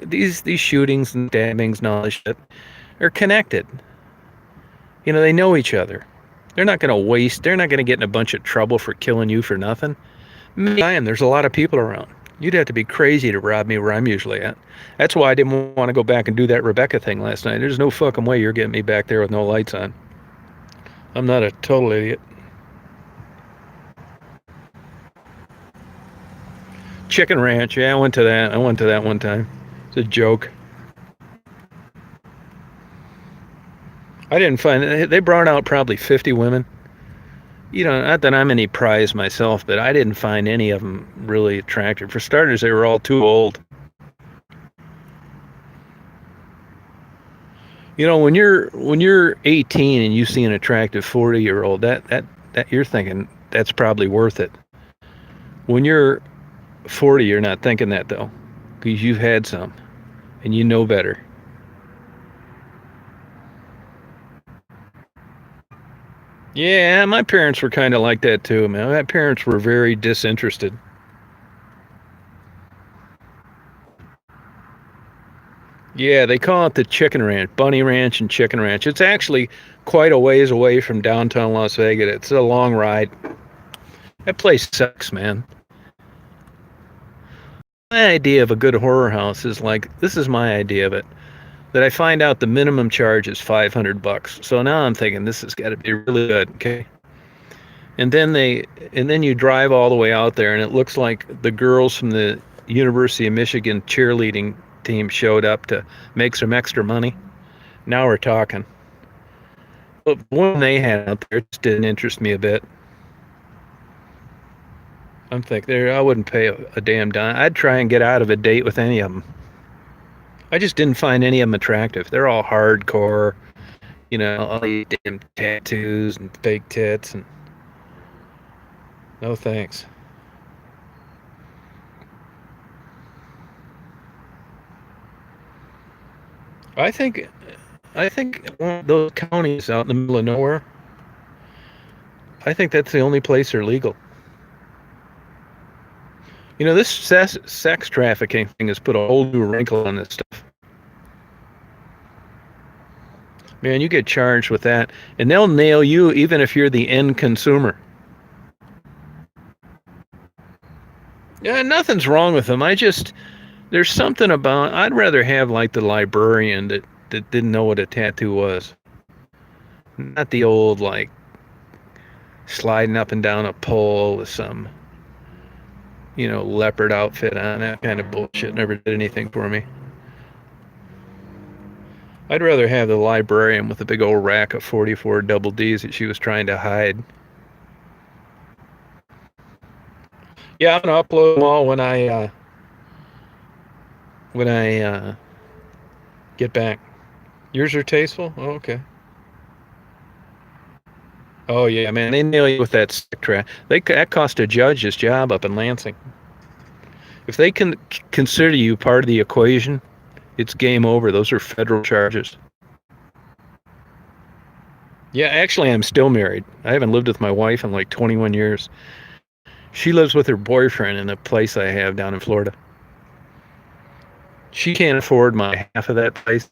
These shootings and stabbings and all this shit are connected. You know, they know each other. They're not going to waste. They're not going to get in a bunch of trouble for killing you for nothing. Man, there's a lot of people around. You'd have to be crazy to rob me where I'm usually at. That's why I didn't want to go back and do that Rebecca thing last night. There's no fucking way you're getting me back there with no lights on. I'm not a total idiot. Chicken Ranch, yeah, I went to that. I went to that one time. It's a joke. I didn't find they brought out probably 50 women. You know, not that I'm any prize myself, but I didn't find any of them really attractive. For starters, they were all too old. You know, when you're 18 and you see an attractive 40-year-old, that you're thinking that's probably worth it. When you're 40, you're not thinking that though, because you've had some and you know better. Yeah, my parents were kind of like that too, man. My parents were very disinterested. Yeah, they call it the Chicken Ranch, Bunny Ranch and Chicken Ranch. It's actually quite a ways away from downtown Las Vegas. It's a long ride. That place sucks, man. My idea of a good horror house is like this is my idea of it. That I find out the minimum charge is $500. So now I'm thinking this has got to be really good, okay? And then you drive all the way out there and it looks like the girls from the University of Michigan cheerleading team showed up to make some extra money. Now we're talking. But one they had out there just didn't interest me a bit. I'm thinking I wouldn't pay a damn dime. I'd try and get out of a date with any of them. I just didn't find any of them attractive. They're all hardcore, you know, all these damn tattoos and fake tits and no thanks. I think I think one of those counties out in the middle of nowhere, I think that's the only place they're legal. You know, this sex trafficking thing has put a whole new wrinkle on this stuff. Man, you get charged with that, and they'll nail you even if you're the end consumer. Yeah, nothing's wrong with them. There's something about, I'd rather have like the librarian that didn't know what a tattoo was. Not the old, like, sliding up and down a pole with some, you know, leopard outfit on. That kind of bullshit never did anything for me. I'd rather have the librarian with a big old rack of 44 double Ds that she was trying to hide. Yeah, I'm gonna upload them all when I get back. Yours are tasteful? Oh, okay. Oh yeah, man, they nail you with that stick trap. That cost a judge his job up in Lansing. If they can consider you part of the equation, it's game over. Those are federal charges. Yeah, actually, I'm still married. I haven't lived with my wife in like 21 years. She lives with her boyfriend in a place I have down in Florida. She can't afford my half of that place,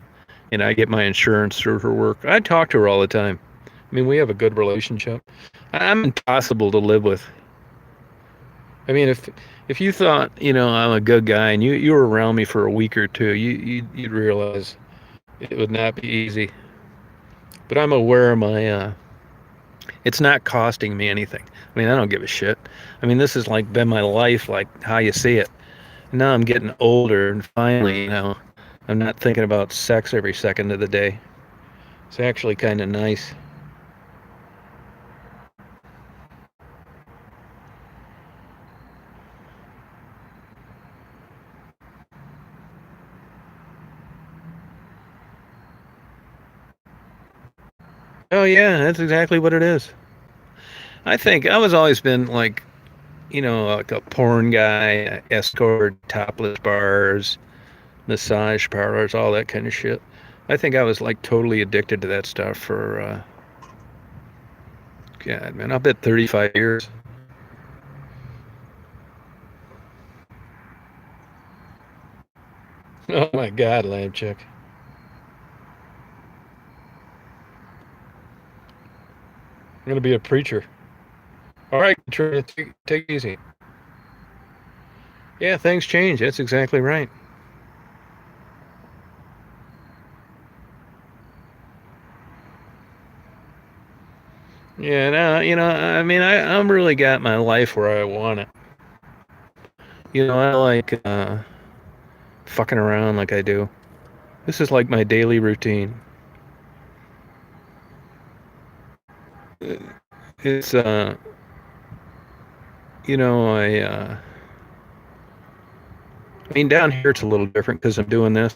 and I get my insurance through her work. I talk to her all the time. I mean, we have a good relationship. I'm impossible to live with. I mean, if you thought, I'm a good guy and you were around me for a week or two, you'd realize it would not be easy. But I'm aware of my it's not costing me anything. I mean, I don't give a shit. I mean, this has like been my life, like how you see it. Now I'm getting older, and finally, I'm not thinking about sex every second of the day. It's actually kind of nice. Oh yeah, that's exactly what it is. I think I was always been like a porn guy, escort, topless bars, massage parlors, all that kind of shit. I think I was like totally addicted to that stuff for, God, man, I bet 35 years. Oh my God, lamb chick. I'm gonna be a preacher. All right, Katrina, take it easy. Yeah, things change. That's exactly right. Yeah, no, I mean, I'm really got my life where I want it. I like fucking around like I do. This is like my daily routine. It's you know, I mean, down here it's a little different because I'm doing this,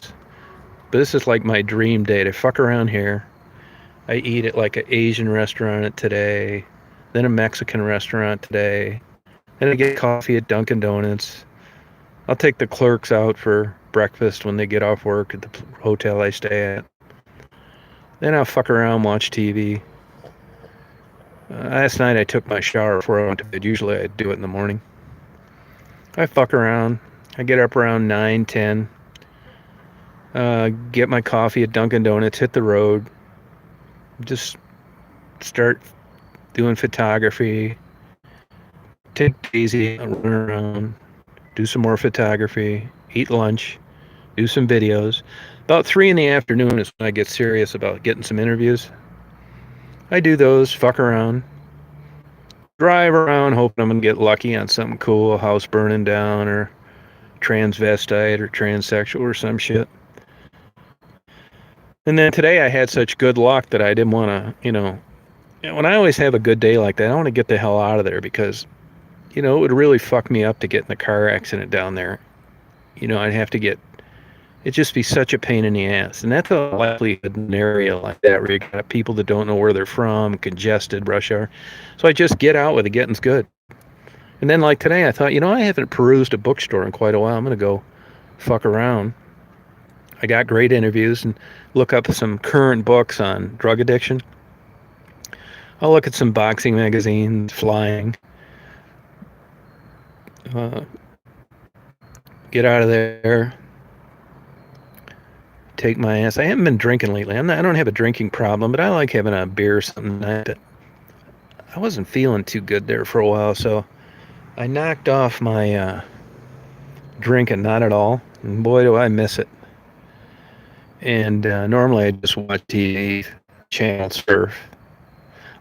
but this is like my dream day to fuck around here. I eat at like an Asian restaurant today, then a Mexican restaurant today, then I get coffee at Dunkin' Donuts. I'll take the clerks out for breakfast when they get off work at the hotel I stay at. Then I'll fuck around, watch TV. Last night I took my shower before I went to bed. Usually I do it in the morning. I fuck around. I get up around 9, 10. Get my coffee at Dunkin' Donuts, hit the road, just start doing photography, take it easy, run around, do some more photography, eat lunch, do some videos. About 3 in the afternoon is when I get serious about getting some interviews. I do those, fuck around, drive around, hoping I'm gonna get lucky on something cool, a house burning down, or transvestite, or transsexual, or some shit. And then today I had such good luck that I didn't want to, when I always have a good day like that, I want to get the hell out of there because, it would really fuck me up to get in a car accident down there. I'd have to it'd just be such a pain in the ass. And that's a likelihood in an area like that where you got people that don't know where they're from, congested, rush hour. So I just get out with it, getting's good. And then like today, I thought, I haven't perused a bookstore in quite a while. I'm going to go fuck around. I got great interviews and look up some current books on drug addiction. I'll look at some boxing magazines, flying. Uh, get out of there. Take my ass. I haven't been drinking lately. I don't have a drinking problem, but I like having a beer or something. I wasn't feeling too good there for a while, so I knocked off my drinking, not at all. And boy, do I miss it. And normally I just watch TV, channel surf.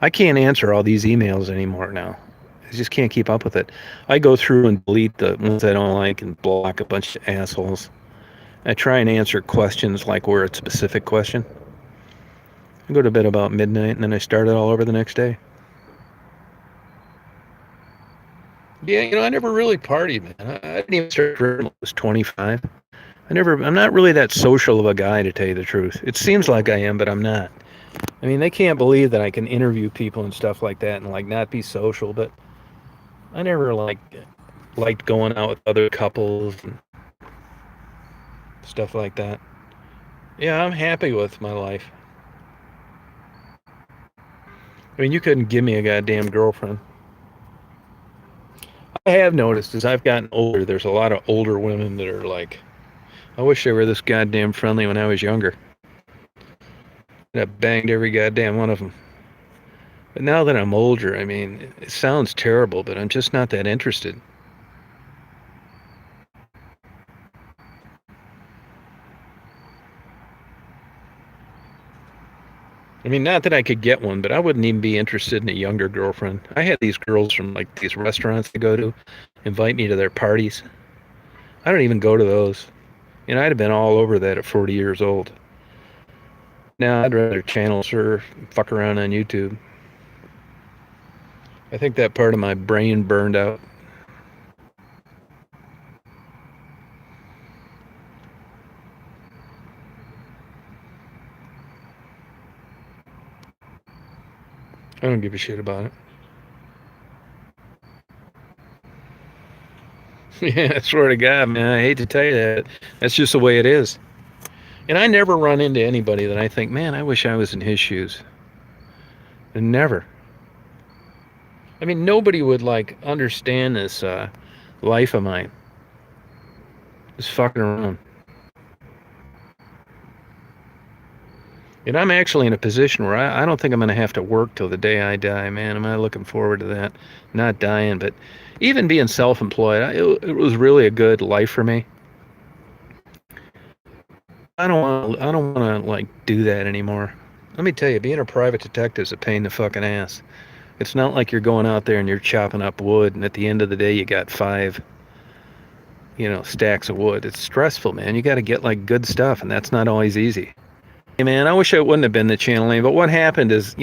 I can't answer all these emails anymore now. I just can't keep up with it. I go through and delete the ones I don't like and block a bunch of assholes. I try and answer questions like where it's a specific question. I go to bed about midnight and then I start it all over the next day. Yeah, I never really partied, man. I didn't even start drinking when I was 25. I'm not really that social of a guy, to tell you the truth. It seems like I am, but I'm not. I mean, they can't believe that I can interview people and stuff like that and like not be social, but I never liked going out with other couples and stuff like that. Yeah, I'm happy with my life. I mean, you couldn't give me a goddamn girlfriend. I have noticed as I've gotten older, there's a lot of older women that are like, I wish they were this goddamn friendly when I was younger. I banged every goddamn one of them. But now that I'm older, I mean, it sounds terrible, but I'm just not that interested. I mean, not that I could get one, but I wouldn't even be interested in a younger girlfriend. I had these girls from like these restaurants to go to invite me to their parties. I don't even go to those. I'd have been all over that at 40 years old. Now I'd rather channel surf, fuck around on YouTube. I think that part of my brain burned out. I don't give a shit about it. Yeah, I swear to God, man, I hate to tell you that. That's just the way it is. And I never run into anybody that I think, man, I wish I was in his shoes. And never. I mean, nobody would like understand this life of mine. Just fucking around. And I'm actually in a position where I don't think I'm going to have to work till the day I die, man. Am I looking forward to that? Not dying, but even being self-employed, it was really a good life for me. I don't want to like do that anymore. Let me tell you, being a private detective is a pain in the fucking ass. It's not like you're going out there and you're chopping up wood, and at the end of the day, you got 5, stacks of wood. It's stressful, man. You got to get like good stuff, and that's not always easy. Hey, man, I wish I wouldn't have been the channel name, but what happened is,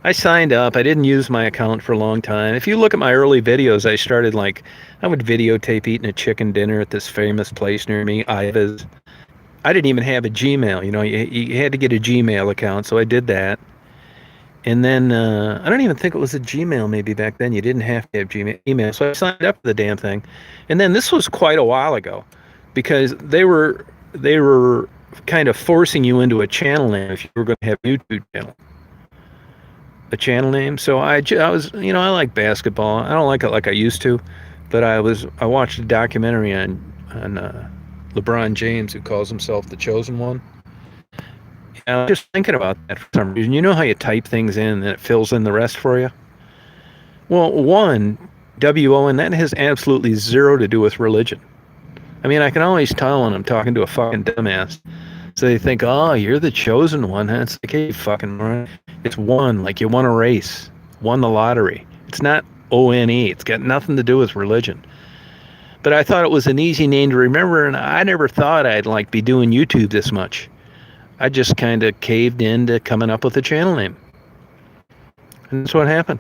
I signed up. I didn't use my account for a long time. If you look at my early videos, I started like, I would videotape eating a chicken dinner at this famous place near me, Iva's. I didn't even have a Gmail. You had to get a Gmail account, so I did that. And then I don't even think it was a Gmail maybe back then. You didn't have to have Gmail email. So I signed up for the damn thing. And then this was quite a while ago because they were kind of forcing you into a channel name if you were going to have a YouTube channel. A channel name. So I was, I like basketball. I don't like it like I used to, but I watched a documentary on LeBron James, who calls himself the chosen one. I was just thinking about that for some reason. You know how you type things in and it fills in the rest for you? Well, one, WON, that has absolutely zero to do with religion. I mean, I can always tell when I'm talking to a fucking dumbass. So they think, oh, you're the chosen one. It's like, hey, fucking moron. It's one, like you won a race, won the lottery. It's not ONE. It's got nothing to do with religion. But I thought it was an easy name to remember, and I never thought I'd like be doing YouTube this much. I just kind of caved into coming up with a channel name. And that's what happened.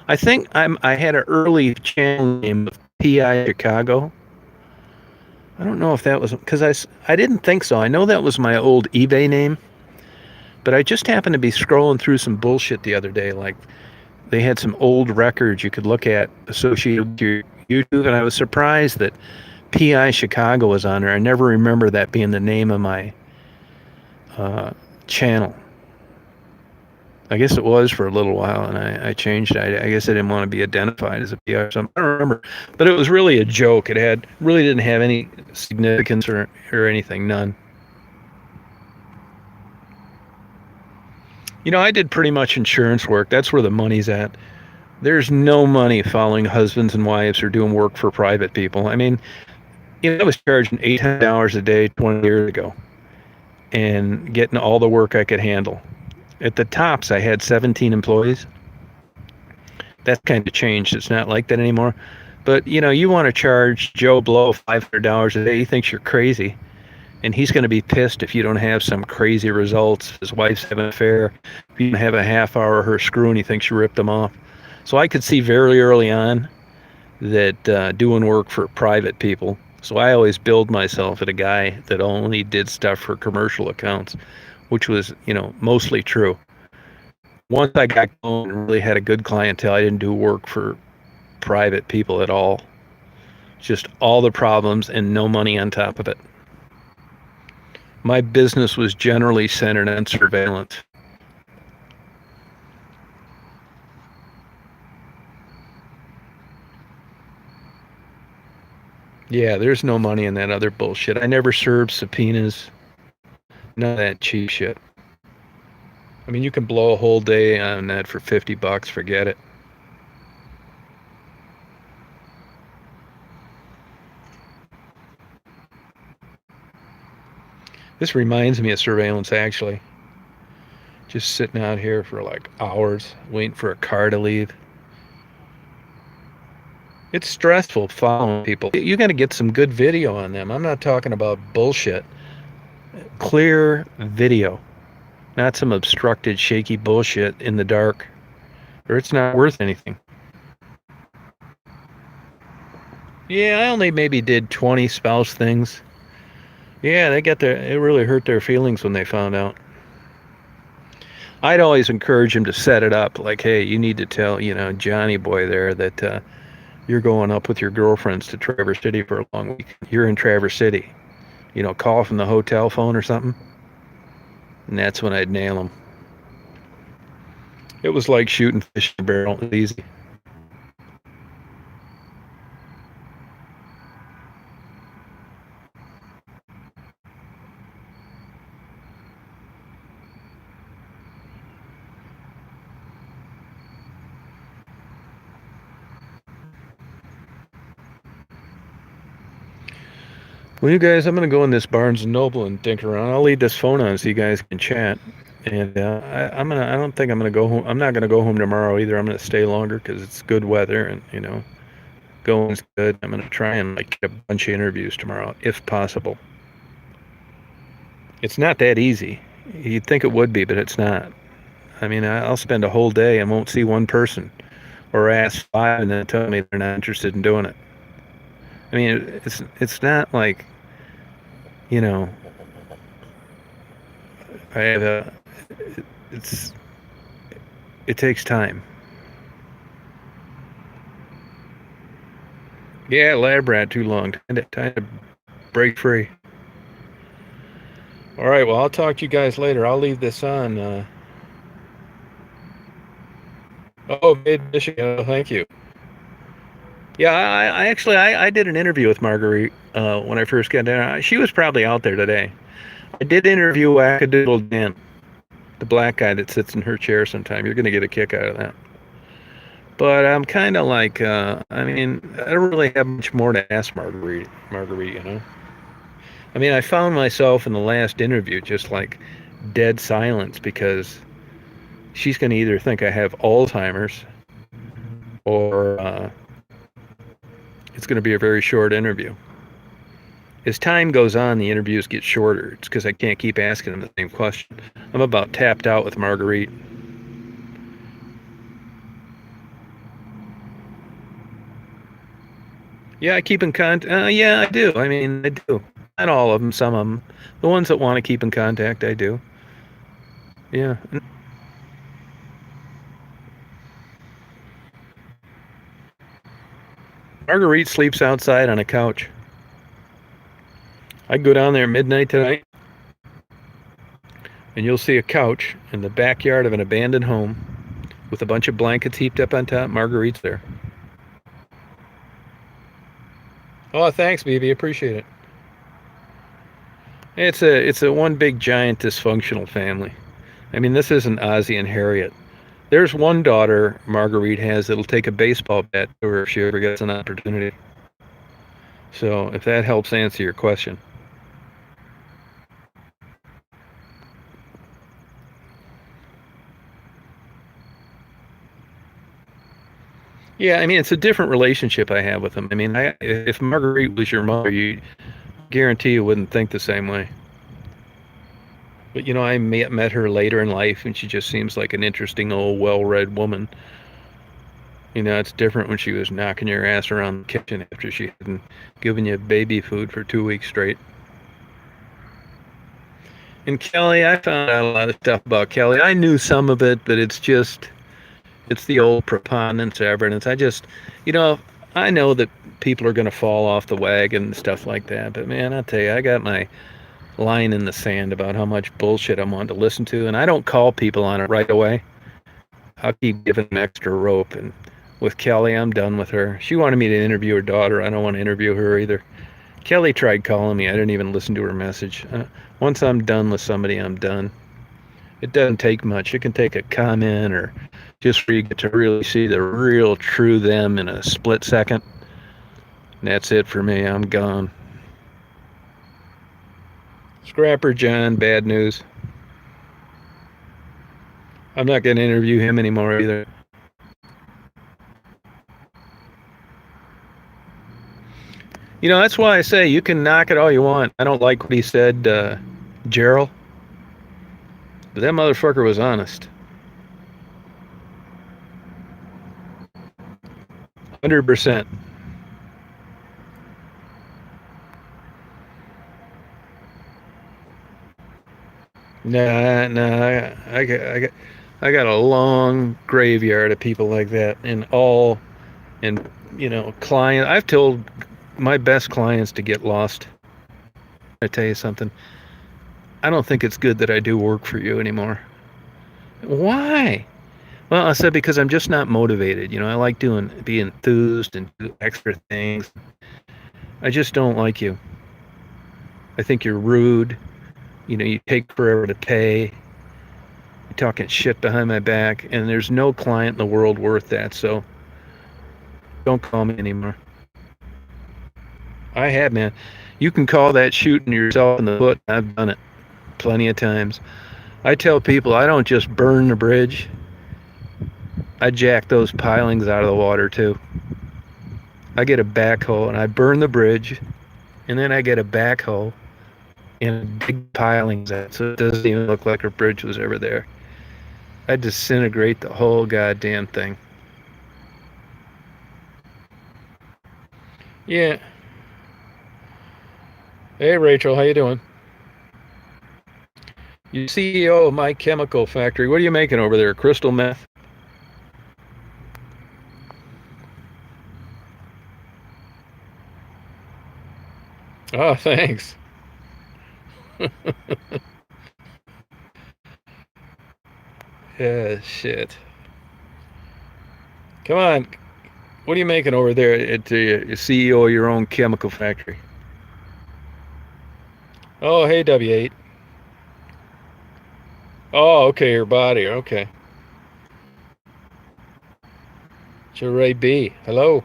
I think I had an early channel name of PI Chicago. I don't know if that was, because I didn't think so. I know that was my old eBay name, but I just happened to be scrolling through some bullshit the other day. Like, they had some old records you could look at associated with your YouTube, and I was surprised that PI Chicago was on there. I never remember that being the name of my channel. I guess it was for a little while, and I changed it. I guess I didn't want to be identified as a PR or something. I don't remember, but it was really a joke. It really didn't have any significance or anything, none. I did pretty much insurance work. That's where the money's at. There's no money following husbands and wives or doing work for private people. I mean, I was charging $800 a day 20 years ago and getting all the work I could handle. At the tops, I had 17 employees. That's kind of changed. It's not like that anymore. But, you want to charge Joe Blow $500 a day, he thinks you're crazy. And he's going to be pissed if you don't have some crazy results. His wife's having an affair. If you have a half hour of her screwing, he thinks you ripped him off. So I could see very early on that doing work for private people. So I always billed myself as a guy that only did stuff for commercial accounts, which was, mostly true. Once I got going and really had a good clientele, I didn't do work for private people at all. Just all the problems and no money on top of it. My business was generally centered on surveillance. Yeah, there's no money in that other bullshit. I never served subpoenas. None of that cheap shit. I mean, you can blow a whole day on that for $50. Forget it. This reminds me of surveillance, actually. Just sitting out here for like hours, waiting for a car to leave. It's stressful following people. You got to get some good video on them. I'm not talking about bullshit. Clear video, not some obstructed, shaky bullshit in the dark, or it's not worth anything. Yeah, I only maybe did 20 spouse things. Yeah, it really hurt their feelings when they found out. I'd always encourage them to set it up like, hey, you need to tell, Johnny boy there that you're going up with your girlfriends to Traverse City for a long week. You're in Traverse City. Call from the hotel phone or something. And that's when I'd nail them. It was like shooting fish in a barrel. It was easy. Well, you guys, I'm going to go in this Barnes & Noble and think around. I'll leave this phone on so you guys can chat. And I don't think I'm going to go home. I'm not going to go home tomorrow either. I'm going to stay longer because it's good weather and, going's good. I'm going to try and get a bunch of interviews tomorrow, if possible. It's not that easy. You'd think it would be, but it's not. I mean, I'll spend a whole day and won't see one person or ask 5 and then tell me they're not interested in doing it. I mean, it's not like, I have it takes time. Yeah, lab rat too long. Time to break free. All right, well, I'll talk to you guys later. I'll leave this on. Oh, Michigan, thank you. Yeah, I actually I did an interview with Marguerite when I first got down. She was probably out there today. I did interview Wackadoodle Dan, the black guy that sits in her chair sometime. You're going to get a kick out of that. But I'm kind of like, I don't really have much more to ask Marguerite, I mean, I found myself in the last interview just like dead silence because she's going to either think I have Alzheimer's or it's going to be a very short interview. As time goes on, the interviews get shorter. It's because I can't keep asking them the same question. I'm about tapped out with Marguerite. Yeah, I keep in contact. Yeah, I do. I mean, I do. Not all of them, some of them. The ones that want to keep in contact, I do. Yeah. Marguerite sleeps outside on a couch. I go down there midnight tonight, and you'll see a couch in the backyard of an abandoned home with a bunch of blankets heaped up on top. Marguerite's there. Oh, thanks, BB. Appreciate it. It's a one big giant dysfunctional family. I mean, this isn't Ozzie and Harriet. There's one daughter Marguerite has that'll take a baseball bat to her if she ever gets an opportunity. So, if that helps answer your question. Yeah, I mean, it's a different relationship I have with them. I mean, if Marguerite was your mother, you guarantee you wouldn't think the same way. But, I met her later in life, and she just seems like an interesting old, well-read woman. It's different when she was knocking your ass around the kitchen after she hadn't given you baby food for 2 weeks straight. And Kelly, I found out a lot of stuff about Kelly. I knew some of it, but it's the old preponderance evidence. I know that people are going to fall off the wagon and stuff like that. But man, I'll tell you, I got my line in the sand about how much bullshit I'm wanting to listen to, and I don't call people on it right away. I'll keep giving them extra rope. And with Kelly, I'm done with her. She wanted me to interview her daughter. I don't want to interview her either. Kelly tried calling me. I didn't even listen to her message. Once I'm done with somebody, I'm done. It doesn't take much. It can take a comment or just where you get to really see the real true them in a split second. And that's it for me. I'm gone. Scrapper John, bad news. I'm not going to interview him anymore either. You know, that's why I say you can knock it all you want. I don't like what he said, Gerald, but that motherfucker was honest. 100%. Nah, nah, I got a long graveyard of people like that, and client. I've told my best clients to get lost. I tell you something. I don't think it's good that I do work for you anymore. Why? Well, I said because I'm just not motivated. I like be enthused and do extra things. I just don't like you. I think you're rude. You take forever to pay. You're talking shit behind my back, and there's no client in the world worth that. So don't call me anymore. I have, man. You can call that shooting yourself in the foot. I've done it plenty of times. I tell people I don't just burn the bridge. I jack those pilings out of the water too. I get a backhoe and I burn the bridge, and then I get a backhoe and dig pilings out so it doesn't even look like a bridge was ever there. I disintegrate the whole goddamn thing. Yeah. Hey Rachel, how you doing? You CEO of My Chemical Factory. What are you making over there? Crystal meth? Oh, thanks. Yeah, shit. Come on. What are you making over there at the CEO of your own chemical factory? Oh, hey, W8. Oh, okay, your body. Okay. Sheree B. Hello.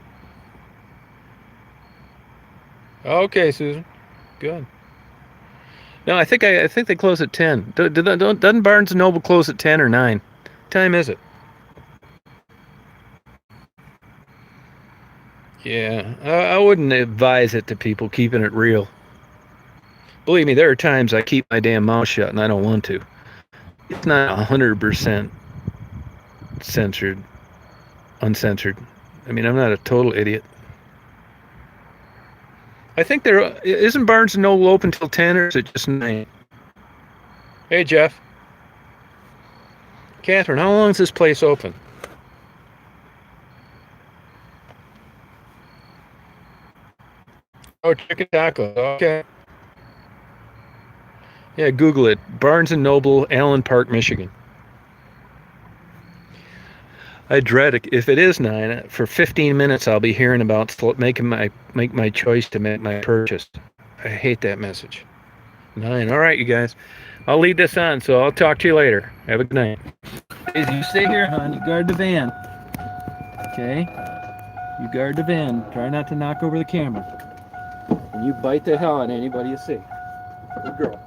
Okay, Susan. Good. No, I think they close at 10. Doesn't Barnes and Noble close at 10 or 9? What time is it? Yeah, I wouldn't advise it to people keeping it real. Believe me, there are times I keep my damn mouth shut and I don't want to. It's not 100% censored, uncensored. I mean, I'm not a total idiot. I think there isn't Barnes and Noble open till 10 or is it just 9? Hey, Jeff. Catherine, how long is this place open? Oh, chicken tacos. Okay. Yeah, Google it. Barnes and Noble, Allen Park, Michigan. I dread it. If it is 9, for 15 minutes I'll be hearing about make my choice to make my purchase. I hate that message. 9. All right, you guys. I'll leave this on, so I'll talk to you later. Have a good night. You stay here, hon. You guard the van. Okay? You guard the van. Try not to knock over the camera. And you bite the hell out of anybody you see. Good girl.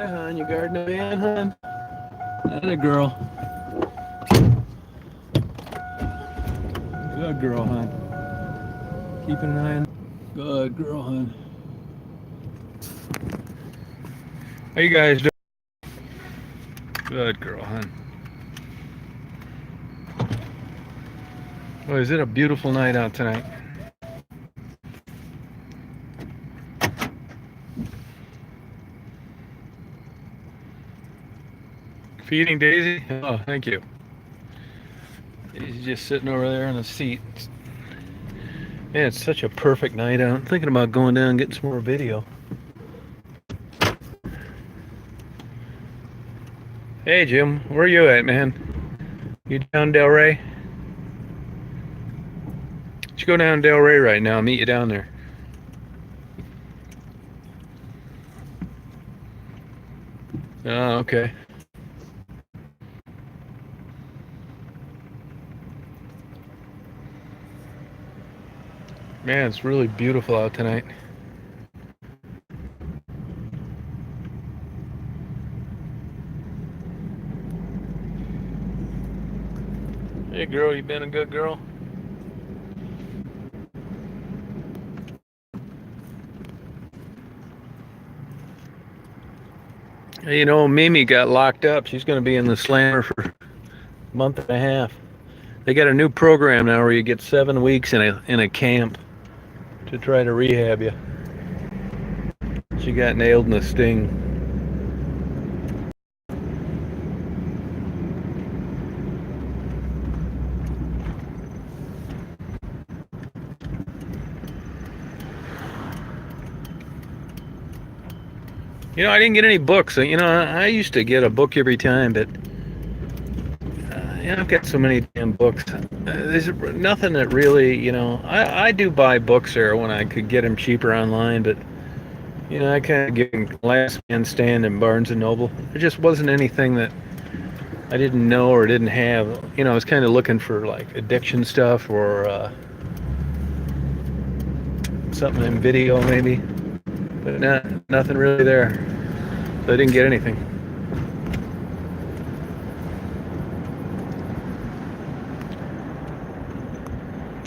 Yeah, hon, you guarding a man, hon? That a girl. Good girl, hon. Keeping an eye on. Good girl, hon. How you guys doing? Good girl, hon. Well, is it a beautiful night out tonight? Feeding Daisy? Oh, thank you. Daisy's just sitting over there in the seat. Man, it's such a perfect night out. I'm thinking about going down and getting some more video. Hey, Jim, where you at, man? You down Delray? Let's go down Delray right now. I'll meet you down there. Oh, okay. Man, it's really beautiful out tonight. Hey, girl, you been a good girl? Hey, you know, Mimi got locked up. She's going to be in the slammer for a month and a half. They got a new program now where you get 7 weeks in a camp to try to rehab you. She got nailed in the sting. You know, I didn't get any books. You know, I used to get a book every time, but I've got so many damn books. There's nothing that really, you know, I do buy books there when I could get them cheaper online, but, you know, I kind of get Last Man Stand and Barnes & Noble. There just wasn't anything that I didn't know or didn't have. You know, I was kind of looking for, like, addiction stuff or something in video, maybe. But nothing really there. So I didn't get anything.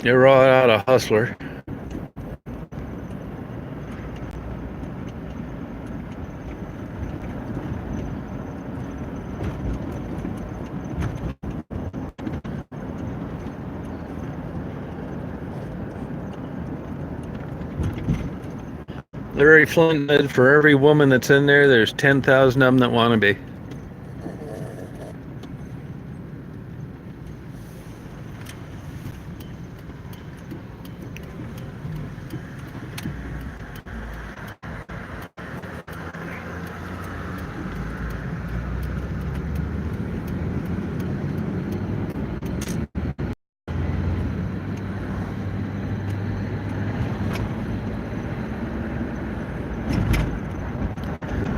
You ever out a Hustler? Larry Flint said for every woman that's in there, there's 10,000 of them that want to be.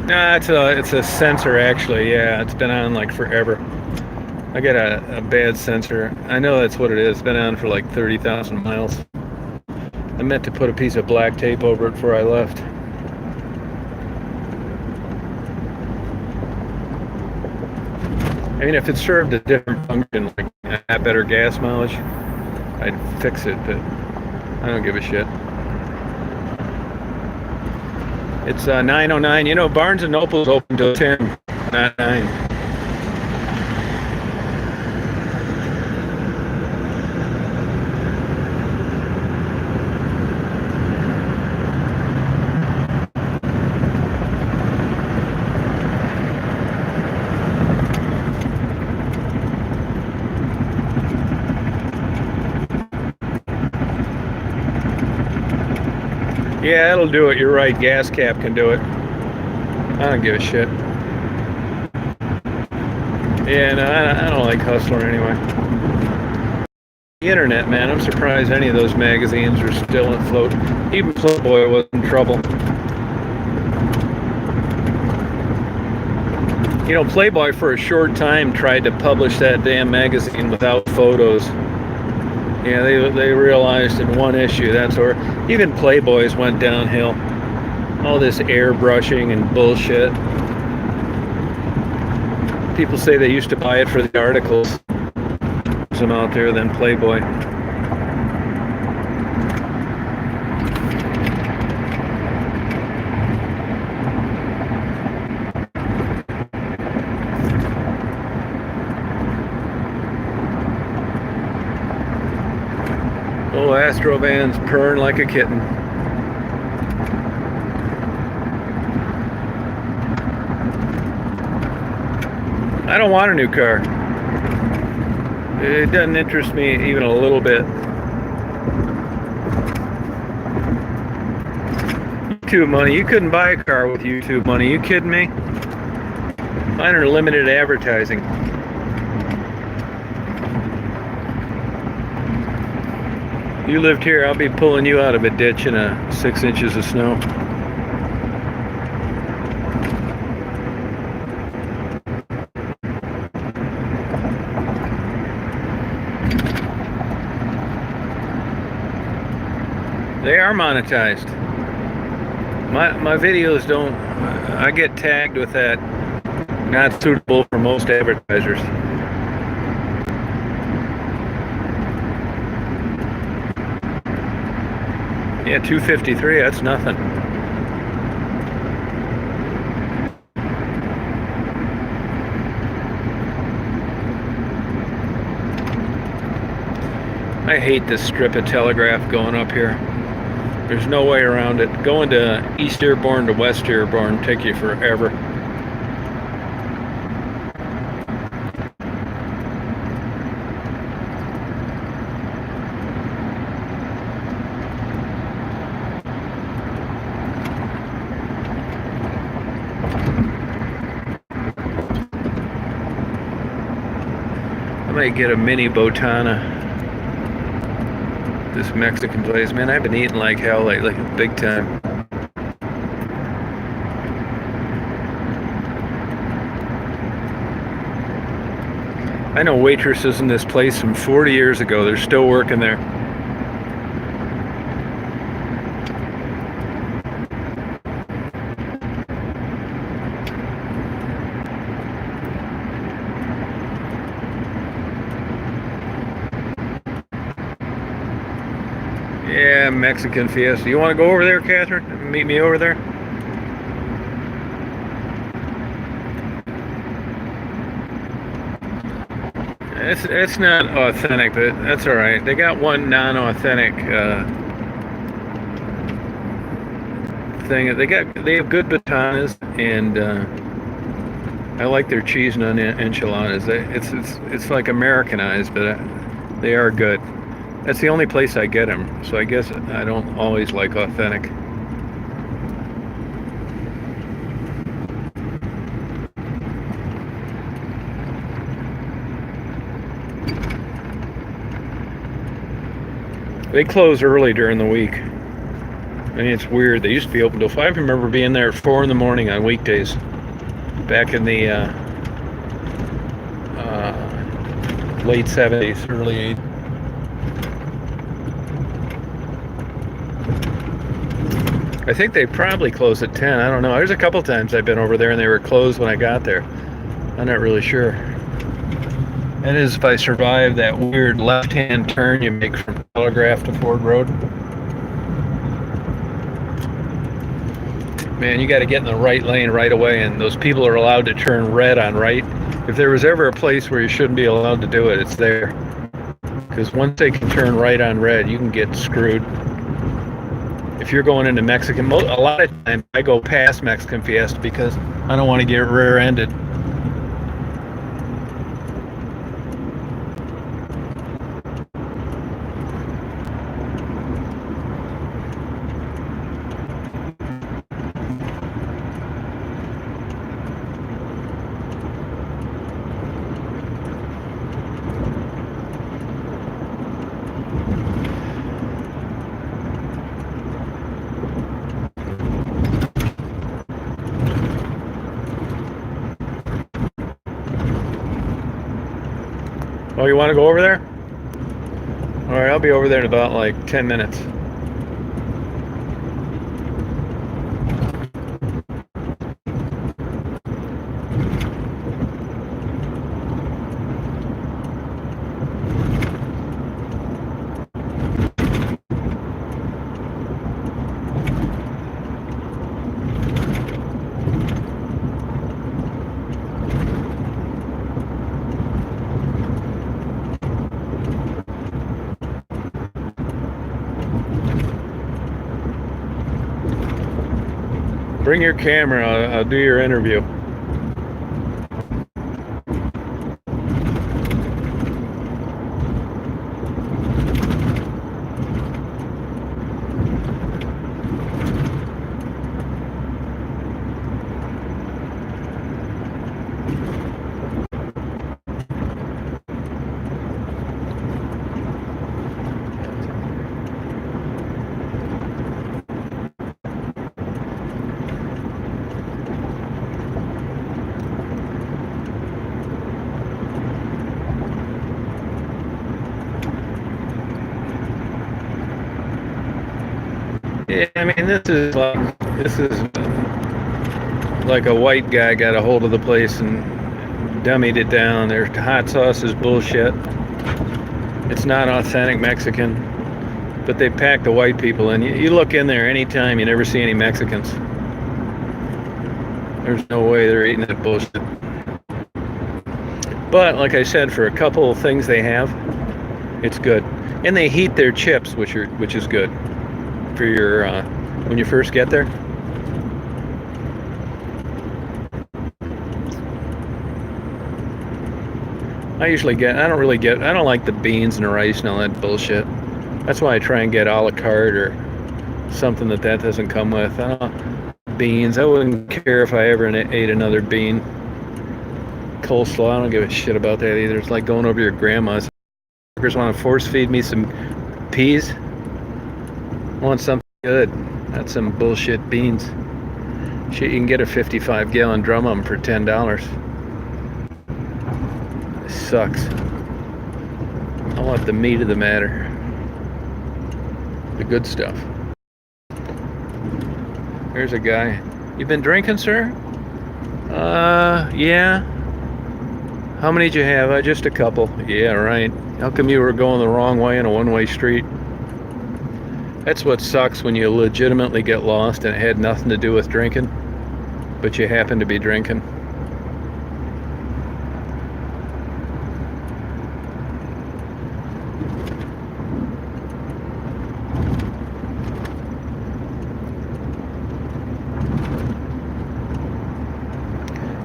Nah, it's a sensor actually. Yeah, it's been on like forever. I got a bad sensor. I know that's what it is. It's been on for like 30,000 miles. I meant to put a piece of black tape over it before I left. I mean, if it served a different function, like a better gas mileage, I'd fix it, but I don't give a shit. It's 9:09. You know, Barnes & Noble's open till 10, not 9. Yeah, it'll do it. You're right. Gas cap can do it. I don't give a shit. Yeah, no, I don't like Hustler anyway. The internet, man. I'm surprised any of those magazines are still afloat. Even Playboy was in trouble. You know, Playboy for a short time tried to publish that damn magazine without photos. Yeah, they realized in one issue that's where even Playboys went downhill. All this airbrushing and bullshit. People say they used to buy it for the articles. Some out there, then Playboy. Oh, Astro-Van's purring like a kitten. I don't want a new car. It doesn't interest me even a little bit. YouTube money. You couldn't buy a car with YouTube money. You kidding me? Mine are limited advertising. You lived here, I'll be pulling you out of a ditch in 6 inches of snow. They are monetized. My videos don't, I get tagged with that, not suitable for most advertisers. Yeah, 253, that's nothing. I hate this strip of telegraph going up here. There's no way around it. Going to East Dearborn to West Dearborn take you forever. I might get a mini Botana. This Mexican place, man, I've been eating like hell lately, big time. I know waitresses in this place from 40 years ago. They're still working there. Yeah, Mexican Fiesta. You want to go over there, Catherine? Meet me over there? It's not authentic, but that's all right. They got one non-authentic thing. They have good botanas, and I like their cheese and onion enchiladas. It's like Americanized, but they are good. That's the only place I get them, so I guess I don't always like authentic. They close early during the week. I mean, it's weird. They used to be open till 5. I remember being there at 4 in the morning on weekdays back in the late 70s, early 80s. I think they probably close at 10. I don't know. There's a couple times I've been over there and they were closed when I got there. I'm not really sure. That is if I survive that weird left-hand turn you make from Telegraph to Ford Road. Man, you got to get in the right lane right away, and those people are allowed to turn red on right. If there was ever a place where you shouldn't be allowed to do it, it's there. Because once they can turn right on red, you can get screwed. If you're going into Mexican, a lot of times I go past Mexican Fiesta because I don't want to get rear-ended. Oh, you want to go over there? All right, I'll be over there in about like 10 minutes. Bring your camera. I'll do your interview. Yeah, I mean, this is like a white guy got a hold of the place and dummied it down. Their hot sauce is bullshit. It's not authentic Mexican, but they pack the white people in. You look in there anytime, you never see any Mexicans. There's no way they're eating that bullshit. But like I said, for a couple of things they have, it's good. And they heat their chips, which is good for your when you first get there. I don't like the beans and the rice and all that bullshit. That's why I try and get a la carte or something that doesn't come with. I don't beans. I wouldn't care if I ever ate another bean. Coleslaw, I don't give a shit about that either. It's like going over your grandma's. Workers want to force feed me some peas. I want something good, not some bullshit beans. Shit, you can get a 55-gallon drum of them for $10. It sucks. I want the meat of the matter. The good stuff. There's a guy. You been drinking, sir? Yeah. How many did you have? Just a couple. Yeah, right. How come you were going the wrong way in a one-way street? That's what sucks when you legitimately get lost and it had nothing to do with drinking, but you happen to be drinking.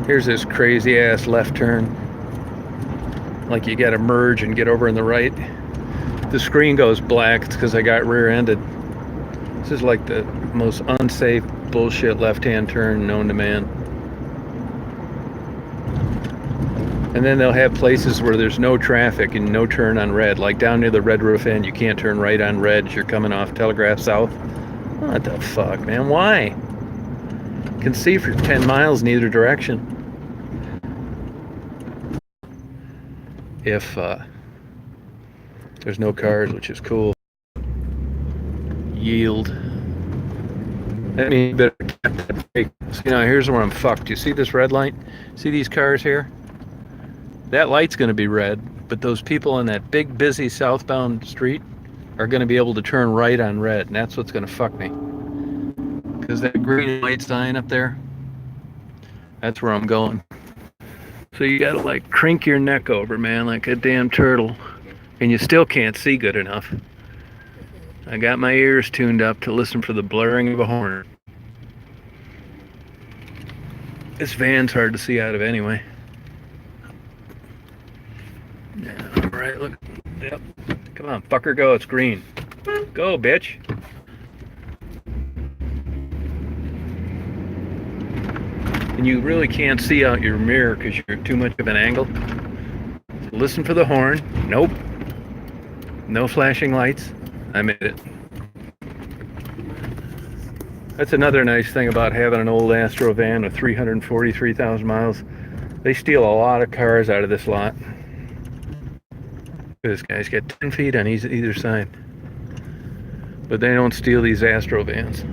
Here's this crazy ass left turn. Like you gotta merge and get over in the right. The screen goes black. It's because I got rear-ended. This is like the most unsafe bullshit left-hand turn known to man. And then they'll have places where there's no traffic and no turn on red. Like down near the Red Roof End, you can't turn right on red as you're coming off Telegraph South. What the fuck, man? Why? You can see for 10 miles in either direction. If there's no cars, which is cool. Yield. That means you better tap that brake. See, now here's where I'm fucked. You see this red light? See these cars here? That light's going to be red, but those people on that big, busy southbound street are going to be able to turn right on red, and that's what's going to fuck me. Because that green light sign up there, that's where I'm going. So you gotta like crink your neck over, man, like a damn turtle. And you still can't see good enough. I got my ears tuned up to listen for the blaring of a horn. This van's hard to see out of anyway. Yeah, alright, look. Yep. Come on, fucker, go, it's green. Go, bitch. And you really can't see out your mirror because you're too much of an angle. So listen for the horn. Nope. No flashing lights. I made it. That's another nice thing about having an old Astro van with 343,000 miles. They steal a lot of cars out of this lot. This guy's got 10 feet on either side. But they don't steal these Astro vans.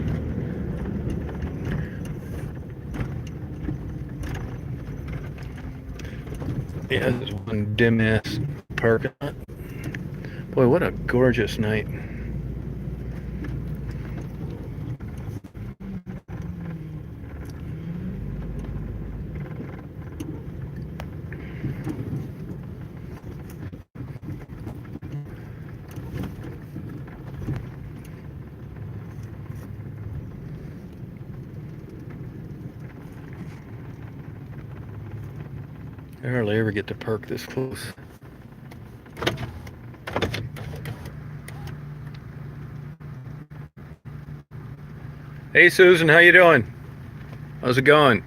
Yeah, this is one dim-ass parking lot. Boy, what a gorgeous night. I hardly ever get to park this close. Hey Susan, how you doing? How's it going?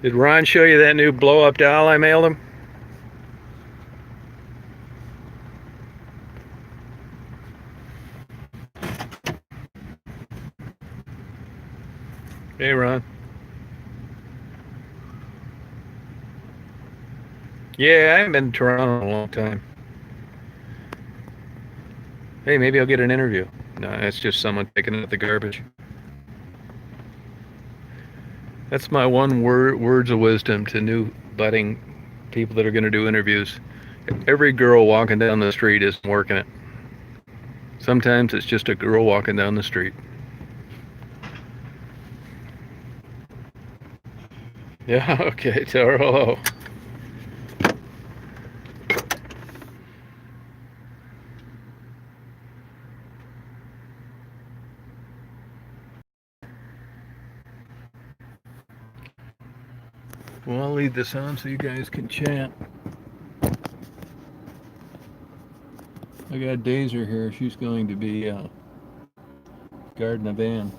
Did Ron show you that new blow-up doll I mailed him? Hey Ron. Yeah, I haven't been to Toronto in a long time. Hey, maybe I'll get an interview. No, it's just someone picking up the garbage. That's my one words of wisdom to new budding people that are going to do interviews. Every girl walking down the street isn't working it. Sometimes it's just a girl walking down the street. Yeah, okay, tell her hello. Well, I'll leave this on so you guys can chat. I got Dazer here. She's going to be guarding a van.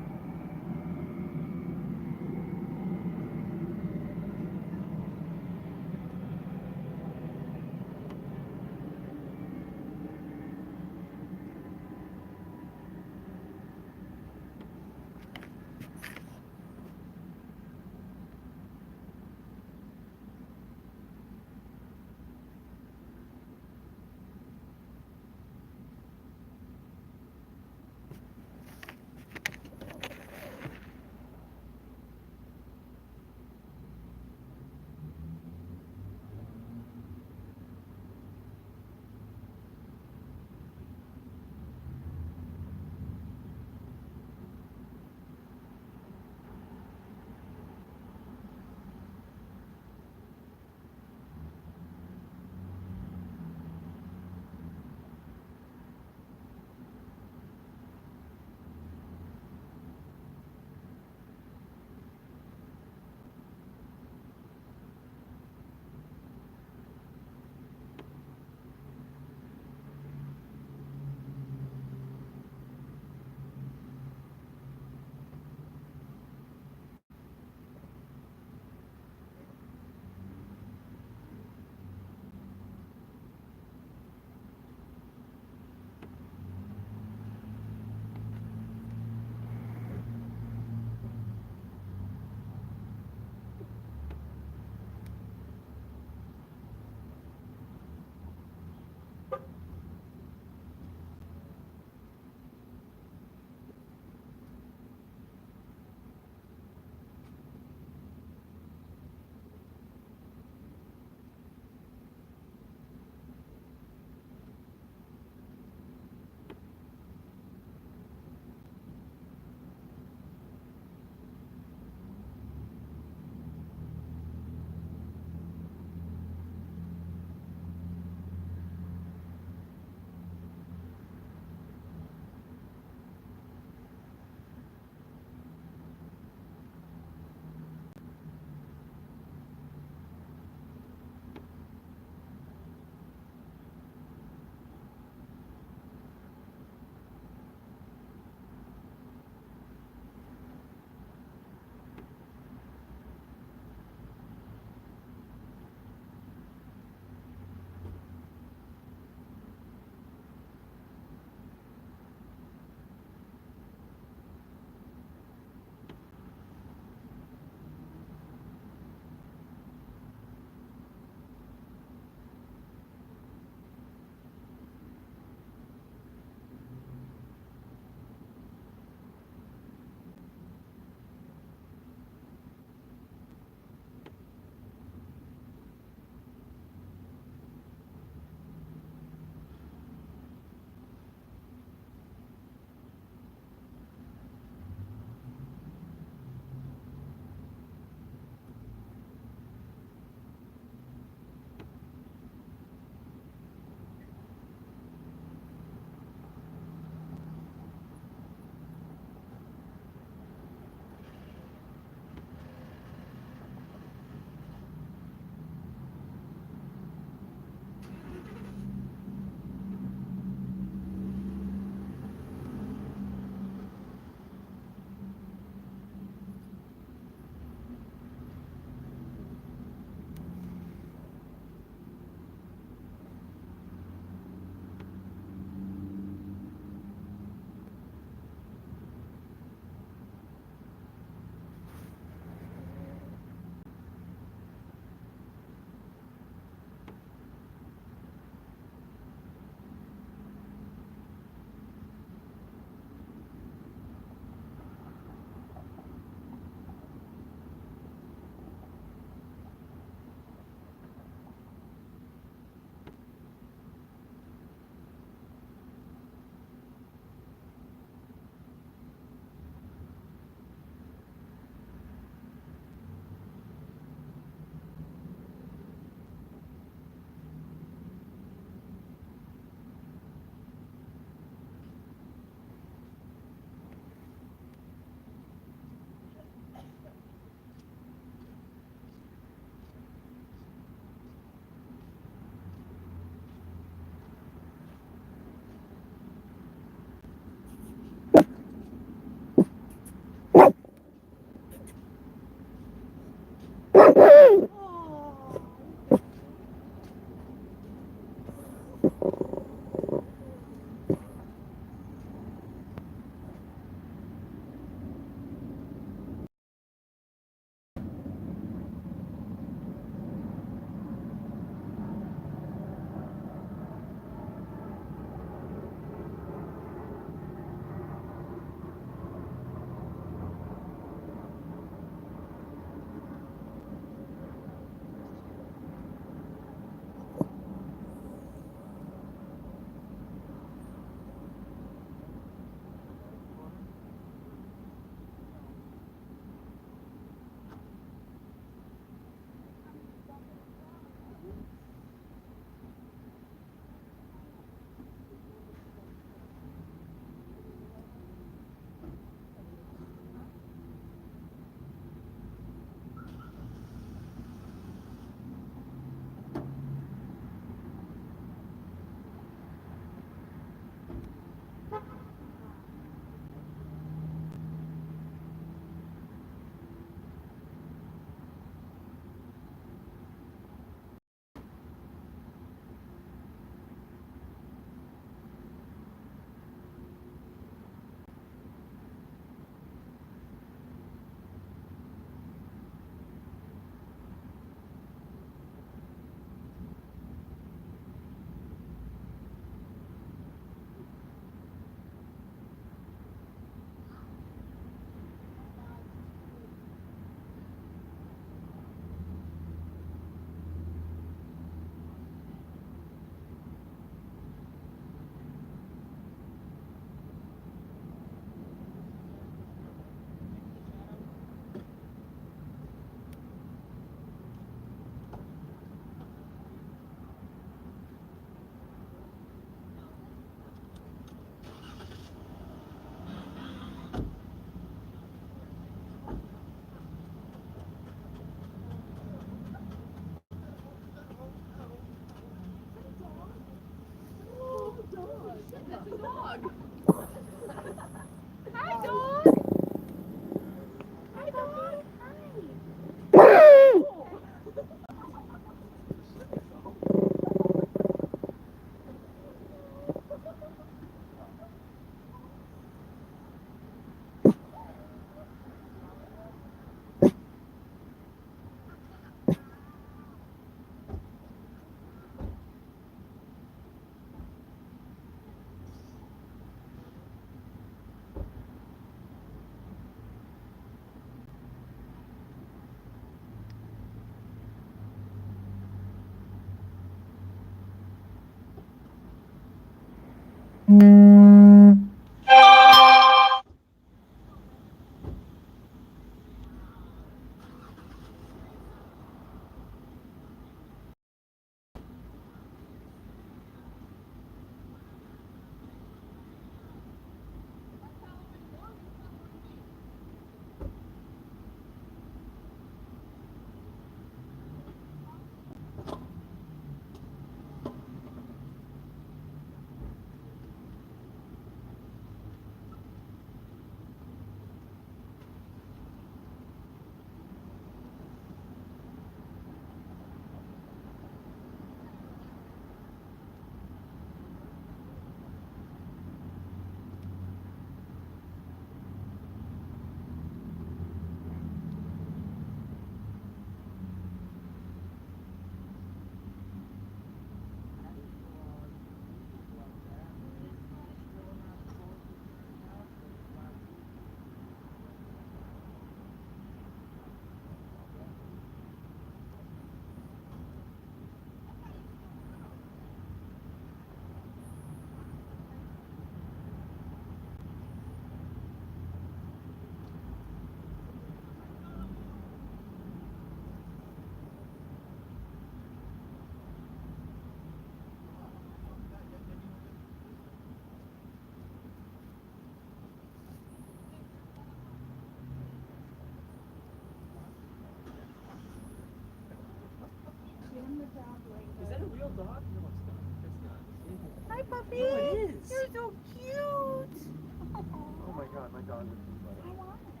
Is that a real dog? No, it's not. It's not. Hi, puppy. No, it is. You're so cute. Oh my god, my dog would be I like. want it.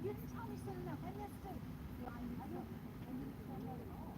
didn't tell me soon enough. I missed it. Yeah, I know. I didn't tell that at all.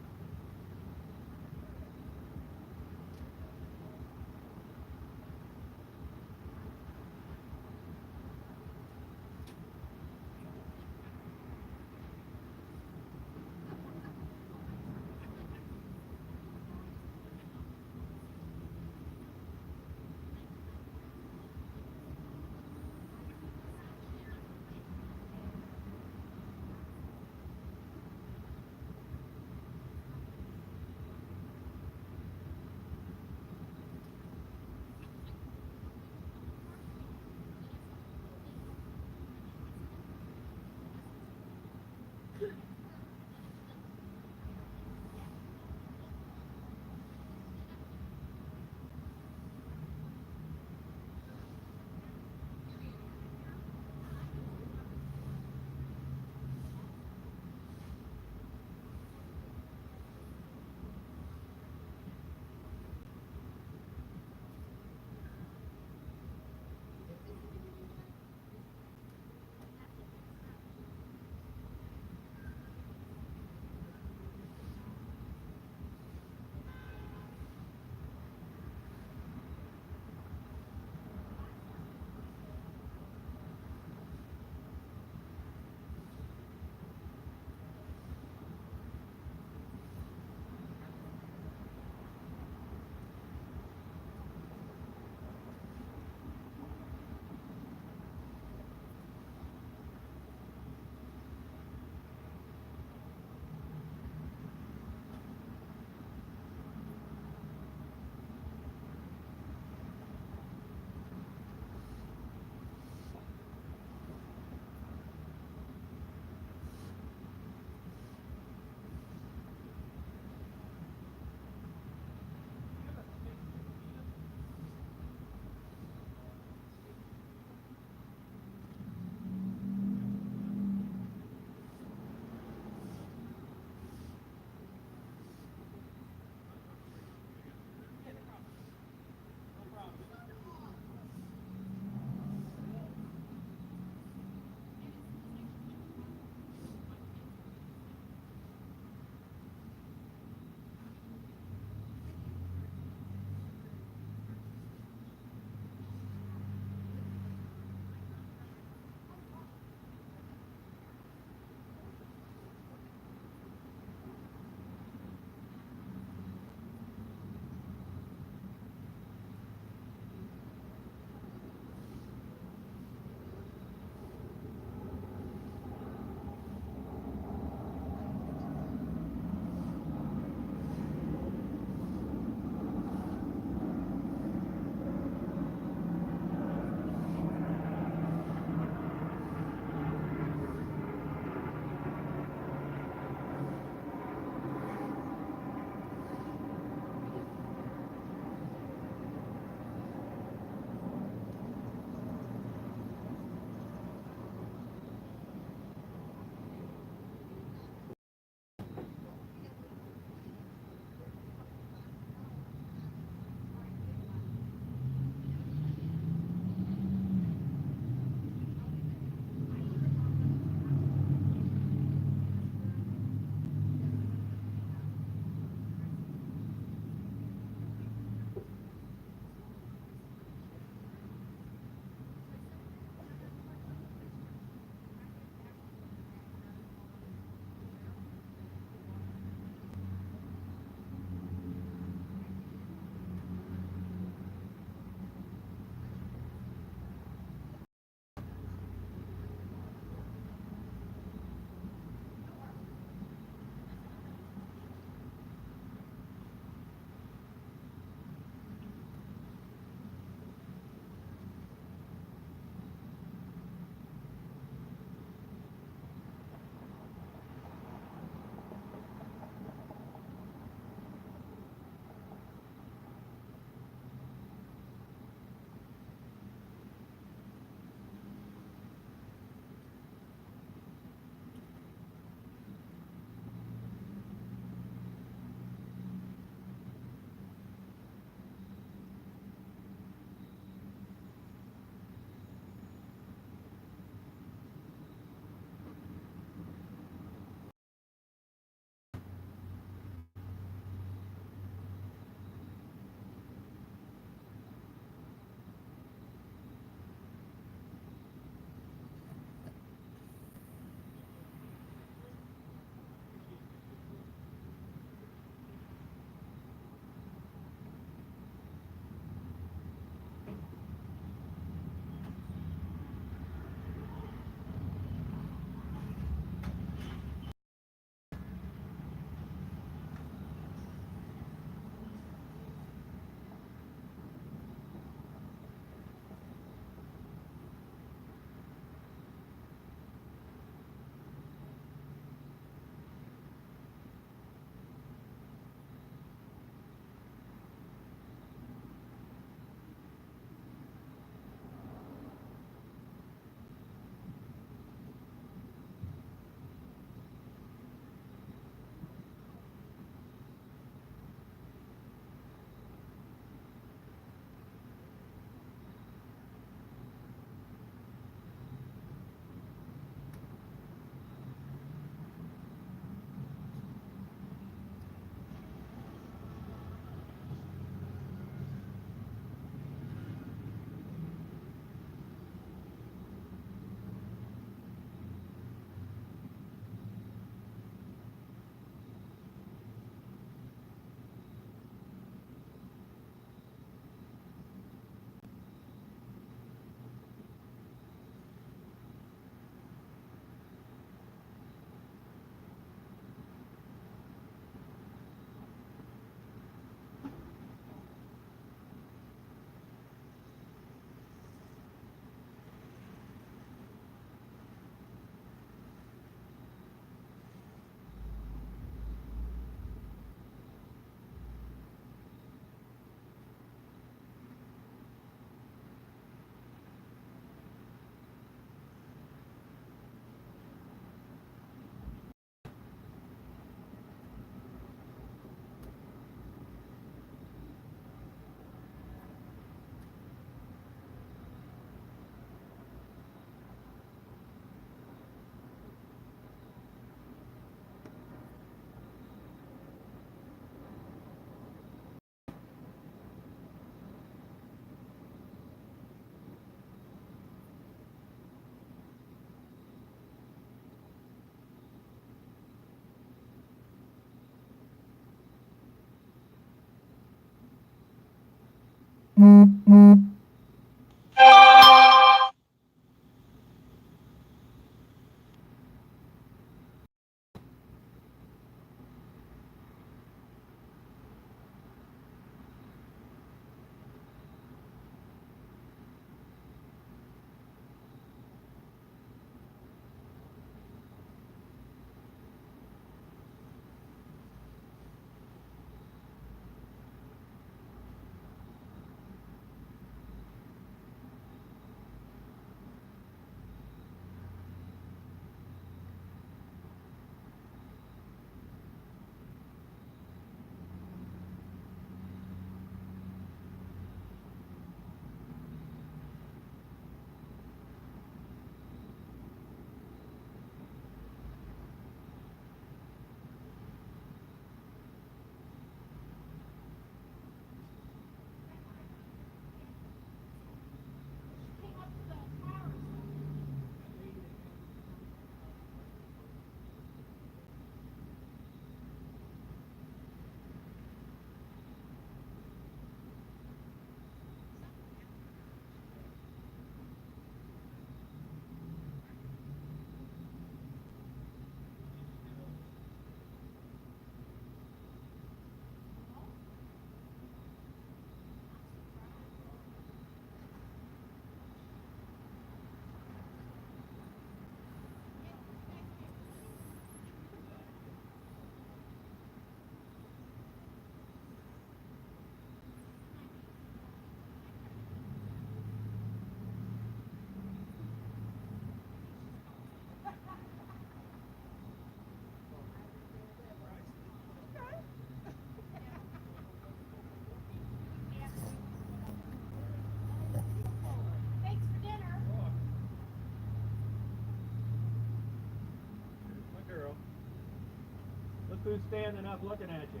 who's standing up looking at you.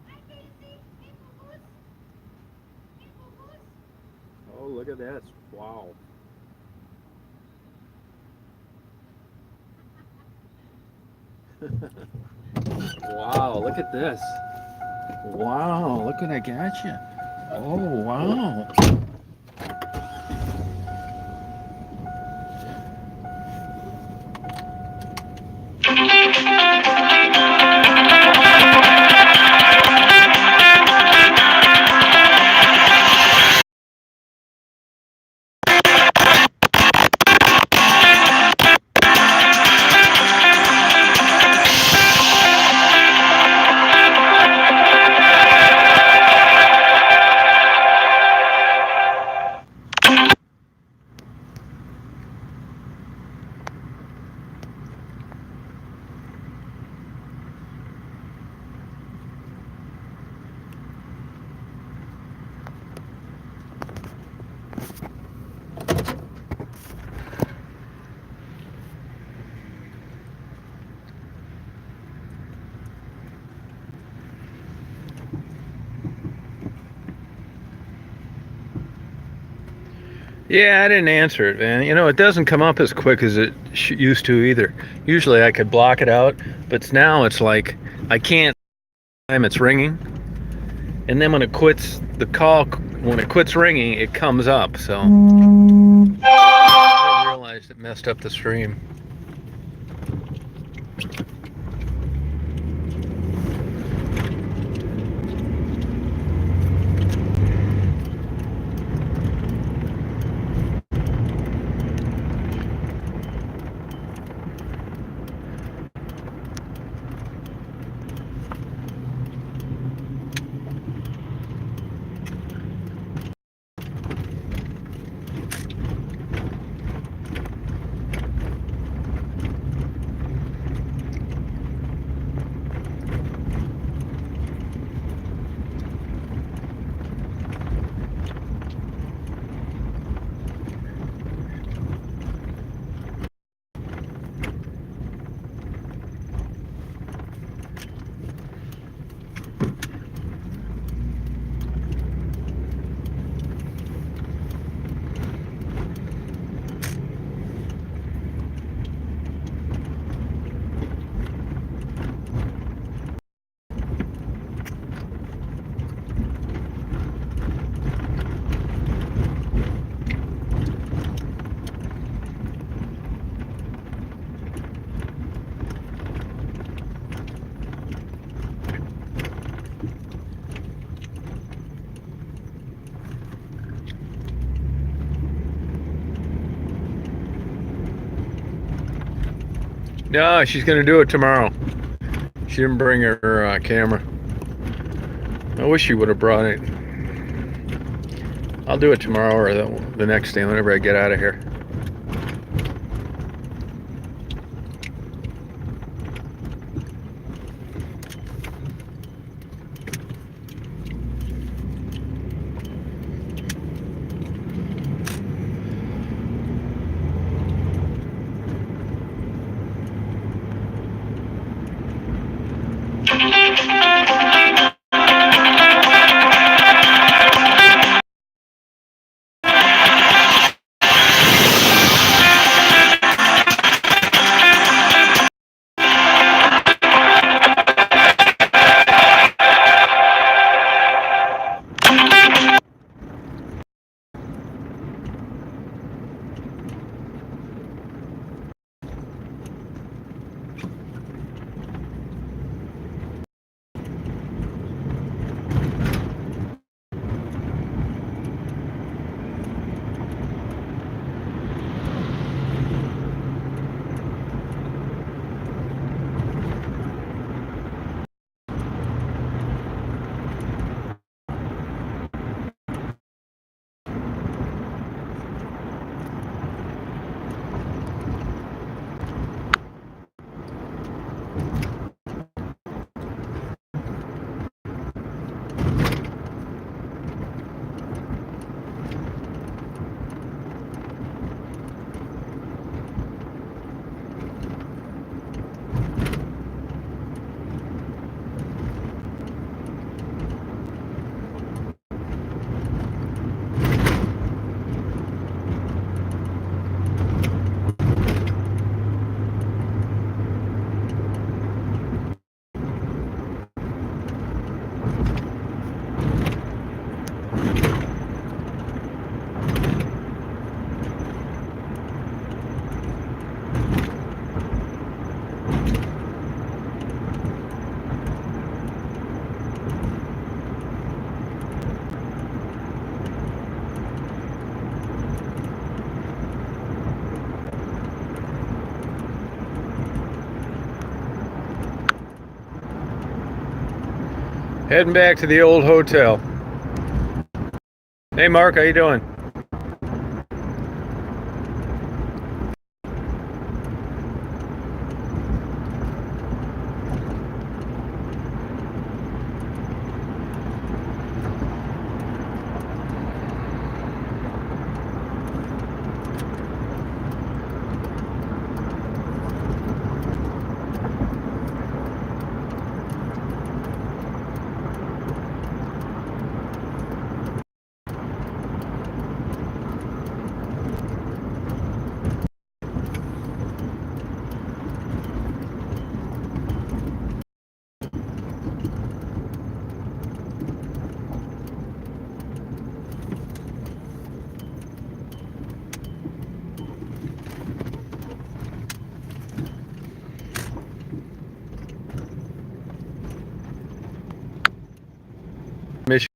Hi, Casey. Hey, Boo-Boos. Hey, Boo-Boos. Oh, look at this. Wow. Wow, look at this. Wow, look what I got you. Oh, wow. Yeah, I didn't answer it, man. You know, it doesn't come up as quick as it used to either. Usually I could block it out, but now it's like I can't. Time it's ringing, and then when it quits, when it quits ringing, it comes up. So I didn't realize it messed up the stream. No, she's gonna do it tomorrow. She didn't bring her camera. I wish she would have brought it. I'll do it tomorrow or the next day whenever I get out of here. Heading back to the old hotel. Hey Mark, how you doing? Michigan.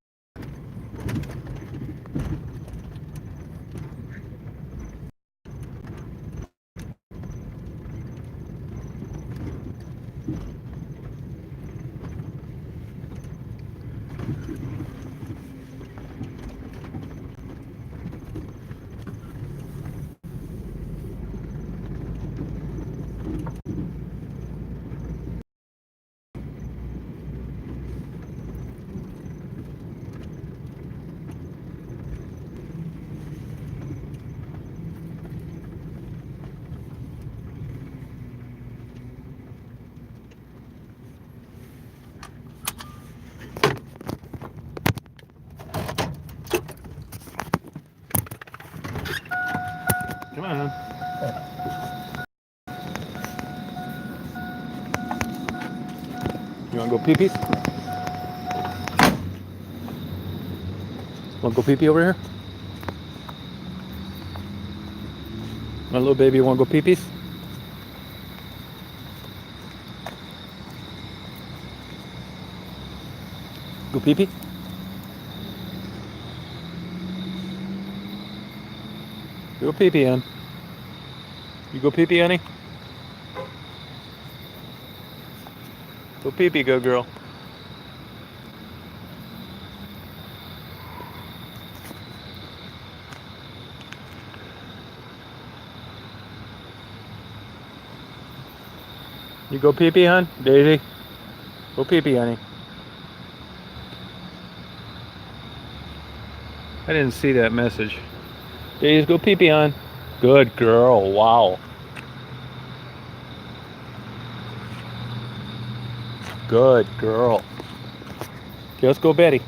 Come on. You want to go pee-pee? Want to go pee-pee over here? My little baby, want to go pee-pee? Go pee-pee? Go pee-pee, hon. You go pee-pee, honey? Go pee-pee, good girl. You go pee-pee, hon? Daisy? Go pee-pee, honey. I didn't see that message. Daisy, go pee-pee, hon. Good girl. Wow. Good girl. Okay, let's go, Betty.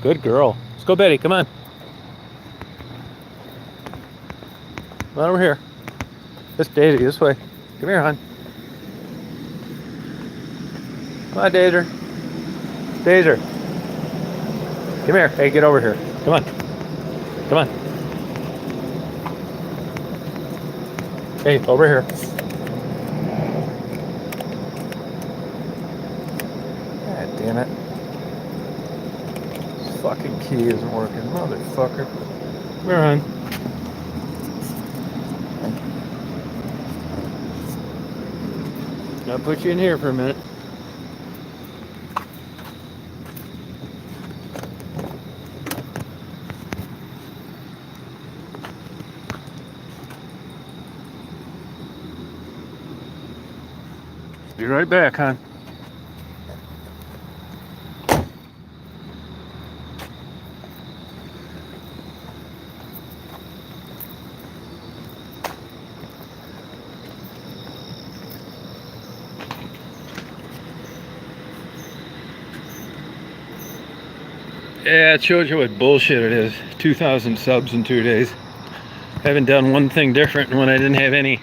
Good girl. Let's go, Betty. Come on. Come on over here. This Daisy, this way. Come here, hon. Come on, Daisy. Daisy. Come here. Hey, get over here. Come on. Come on. Hey, over here. God damn it. This fucking key isn't working, motherfucker. Come here, hon. I'll put you in here for a minute. Be right back, hon. Yeah, it shows you what bullshit it is. 2,000 subs in 2 days. Haven't done one thing different when I didn't have any.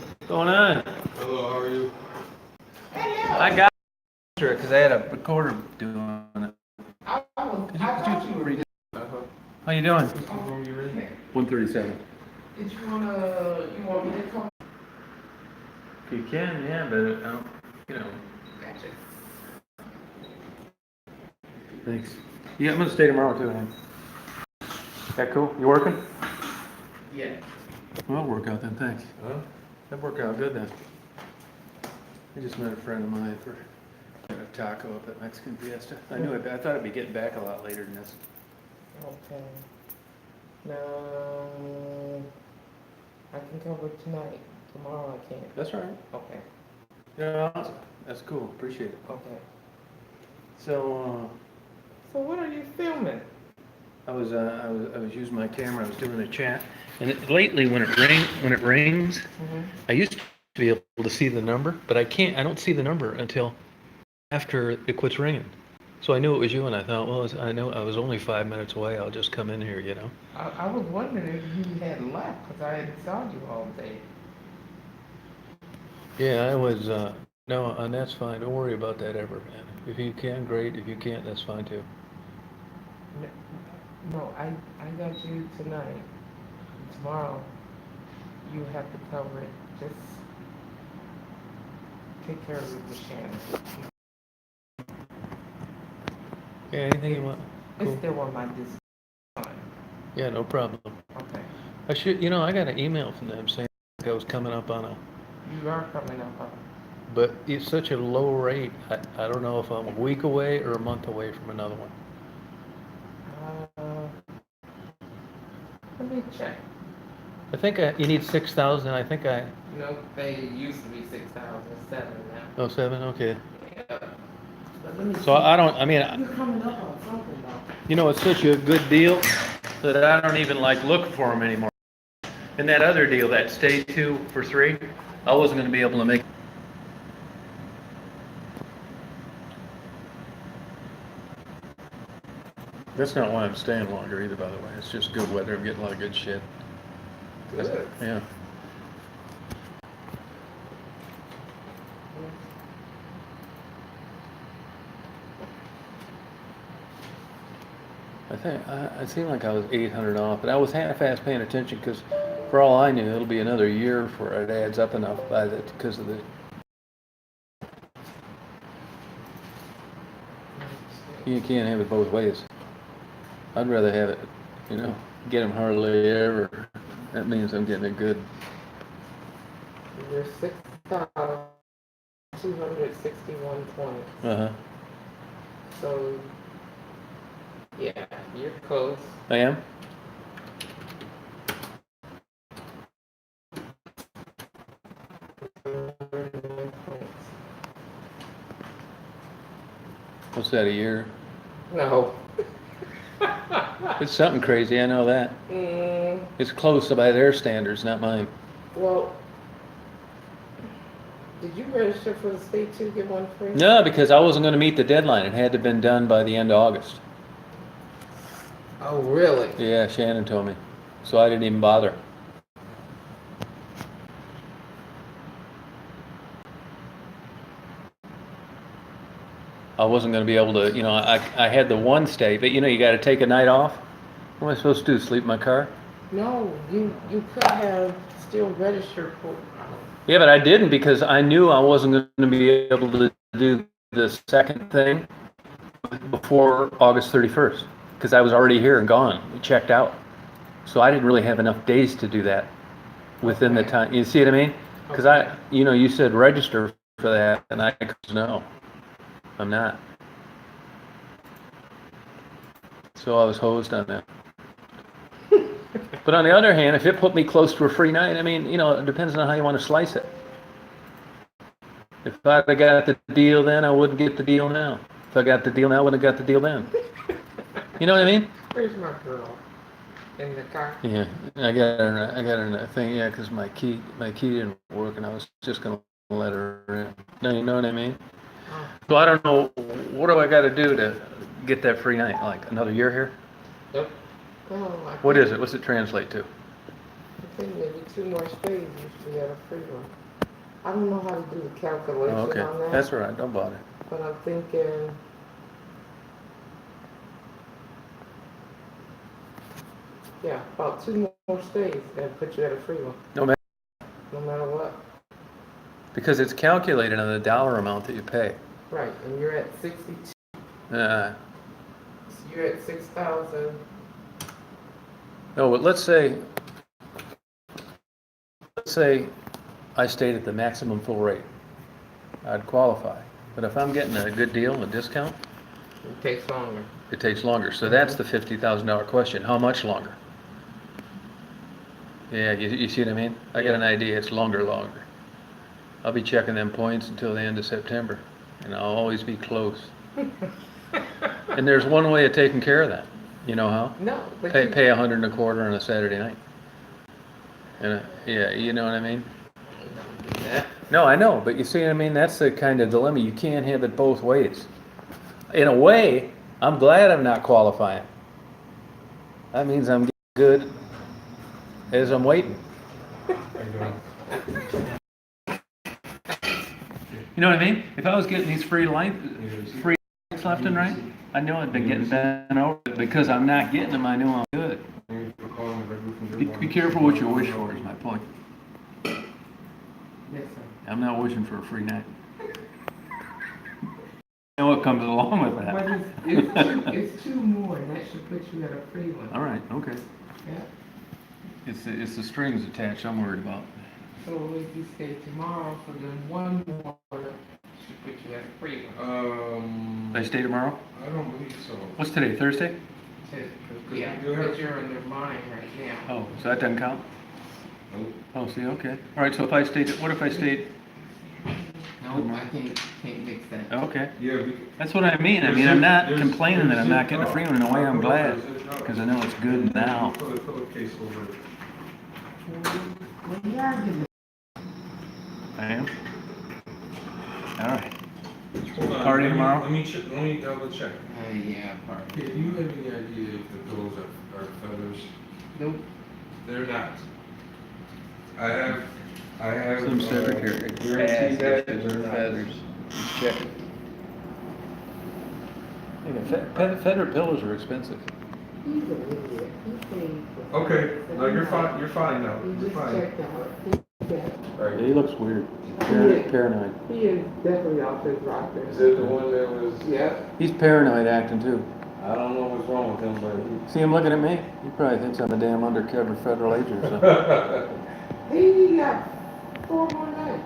What's going on? Hello, how are you? I got it because I had a recorder doing it. How you doing? 137. Did you want me to come? You can, yeah, but I don't, you know. Gotcha. Thanks. Yeah, I'm gonna stay tomorrow too, Hank. That cool? You working? Yeah. Well, I'll work out then, thanks. Huh? That worked out good then. I just met a friend of mine for a taco up at Mexican Fiesta. I thought I'd be getting back a lot later than this. Okay. No, I can cover tonight. Tomorrow I can't. That's all right. Okay. Yeah, awesome. That's cool. Appreciate it. Okay. So, So what are you filming? I was using my camera. I was doing a chat, and lately when it rings, I used to be able to see the number, but I can't. I don't see the number until after it quits ringing. So I knew it was you, and I thought, well, I know I was only 5 minutes away. I'll just come in here, you know. I was wondering if you had left because I hadn't saw you all day. Yeah, I was. No, and that's fine. Don't worry about that ever, man. If you can, great. If you can't, that's fine too. No, I got you tonight. Tomorrow, you have to cover it. Just take care of it with Shannon. Yeah, anything you want. It's Cool. still on my design. Yeah, no problem. Okay. I should. You know, I got an email from them saying I was coming up on a. You are coming up. But it's such a low rate. I don't know if I'm a week away or a month away from another one. Let me check. I think you need 6,000. I think I. No, they used to be 6,007 now. Oh, 7. Okay. Yeah. But let me So see. I don't. I mean, You're coming up on something though. you know, it's such a good deal that I don't even like look for them anymore. And that other deal, that stay 2 for 3, I wasn't going to be able to make. That's not why I'm staying longer either, by the way. It's just good weather. I'm getting a lot of good shit. Good. Yeah. I think it seemed like I was 800 off, but I was half-ass paying attention because, for all I knew, it'll be another year before it adds up enough by the because of the. You can't have it both ways. I'd rather have it, you know, get them hardly ever. That means I'm getting a good. You're 6,261.20. Uh huh. So, yeah, you're close. I am. What's that, a year? No. It's something crazy, I know that. It's close by their standards, not mine. Well, did you register for the state to get one free? No, because I wasn't going to meet the deadline. It had to have been done by the end of August. Oh, really? Yeah, Shannon told me. So I didn't even bother. I wasn't going to be able to, you know, I had the one stay, but you know, you got to take a night off. What am I supposed to do, sleep in my car? No, you could have still registered for. Yeah, but I didn't because I knew I wasn't going to be able to do the second thing before August 31st because I was already here and gone, checked out. So I didn't really have enough days to do that within the time. You see what I mean? Because you know, you said register for that, and I goes, no, I'm not. So I was hosed on that. But on the other hand, if it put me close to a free night, I mean, you know, it depends on how you want to slice it. If I'd have got the deal then, I wouldn't get the deal now. If I got the deal now, I wouldn't have got the deal then. You know what I mean? Where's my girl? In the car? Yeah, I got her in that thing, yeah, because my key didn't work, and I was just going to let her in. No, you know what I mean? Oh. So I don't know, what do I got to do to get that free night? Like another year here? Yep. Oh, What is it? What's it translate to? I think maybe 2 more stays you should get a free one. I don't know how to do the calculation Oh, okay, on that. that's all right, don't bother. But I'm thinking. Yeah, about 2 more stays and put you at a free one. No matter. No matter what. because it's calculated on the dollar amount that you pay. Right, and you're at 62. Uh, You're at 6,000. no, but let's say I stayed at the maximum full rate. I'd qualify. But if I'm getting a good deal, a discount, It takes longer. it takes longer. So that's the $50,000 question. How much longer? Yeah, you see what I mean? I got an idea. It's longer. I'll be checking them points until the end of September, and I'll always be close. And there's one way of taking care of that. You know how? No, but Pay you, pay 125 on a Saturday night. And yeah, you know what I mean? Yeah. No, I know, but you see what I mean? That's the kind of dilemma. You can't have it both ways. In a way, I'm glad I'm not qualifying. That means I'm getting good as I'm waiting. You know what I mean? If I was getting these free lights left and right, I know I'd been getting bent over. Because I'm not getting them, I know I'm good. Be careful what you wish for, is my point. Yes, sir. I'm not wishing for a free night. You know what comes along with But that. it's two more, and that should put you at a free one. All right, okay. Yeah. It's the strings attached I'm worried about. So if you stay tomorrow, so then one more should put you at a free one. Did I stay tomorrow? I don't believe so. What's today, Thursday? Yeah, because you're under mine right now. Oh, so that doesn't count? Nope. Oh, see, okay. All right, so if I stayed, what if I stayed? No, I can't mix that. Okay. Yeah, That's what I mean. I mean, I'm not complaining that I'm not getting a free one. In a way, I'm glad, because I know it's good now. Put a case over it. Well, you are getting I am? All right. Hold on, Party let me- tomorrow? Let me double check. yeah, part. Okay, do you have any idea if the pillows are feathers? Nope. They're not. I have. Some secretary. Guaranteed that they're not. Feathers. Just check it. Feather pillows are expensive. He's an idiot. He paid for Okay, no, you're fine, you're fine now, He you're just fine. checked out. Right. He looks weird. Paranoid. He is definitely off his rocker. Is that the one that was? Yep. He's paranoid acting too. I don't know what's wrong with him, but See him looking at me? He probably thinks I'm a damn undercover federal agent or something. He got 4 more nights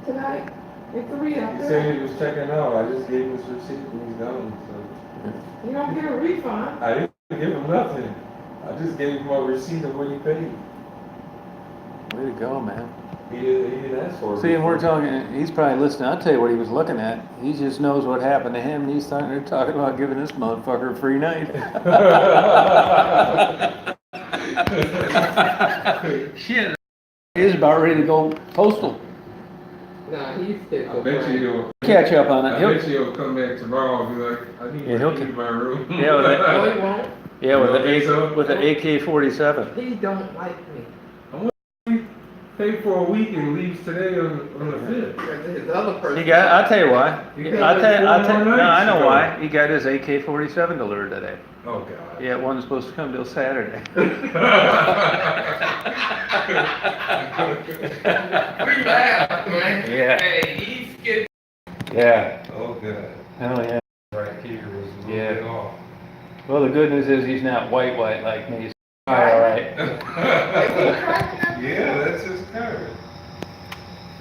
tonight and 3 he after said that. he was checking out, I just gave him his receipt when he's gone, so. You don't get a refund. I didn't give him nothing, I just gave him a receipt of what he paid. Way to go, man. He didn't ask for it. See, and we're talking, he's probably listening. I'll tell you what he was looking at. He just knows what happened to him, and he's they're talking about giving this motherfucker a free night. Shit. He's about ready to go postal. Nah, he's still. I bet you he'll. Catch up on it. I bet you he'll come back tomorrow and be like, I need Yeah, he'll to leave my room. Yeah, with that- No, he won't. Yeah, with You don't think so? with the AK-47. He don't like me. Pay for a week and leaves today on the 5th. Because his other person. He got. I'll tell you why. He No, got I know nights. why. He got his AK-47 delivered today. Oh, God. Yeah, it wasn't supposed to come till Saturday. We laugh, man. Yeah. Hey, he's getting. Yeah. Oh, God. Oh yeah. Right here was a little Yeah. bit off. Well, the good news is he's not white like me. All right. Yeah, that's his card.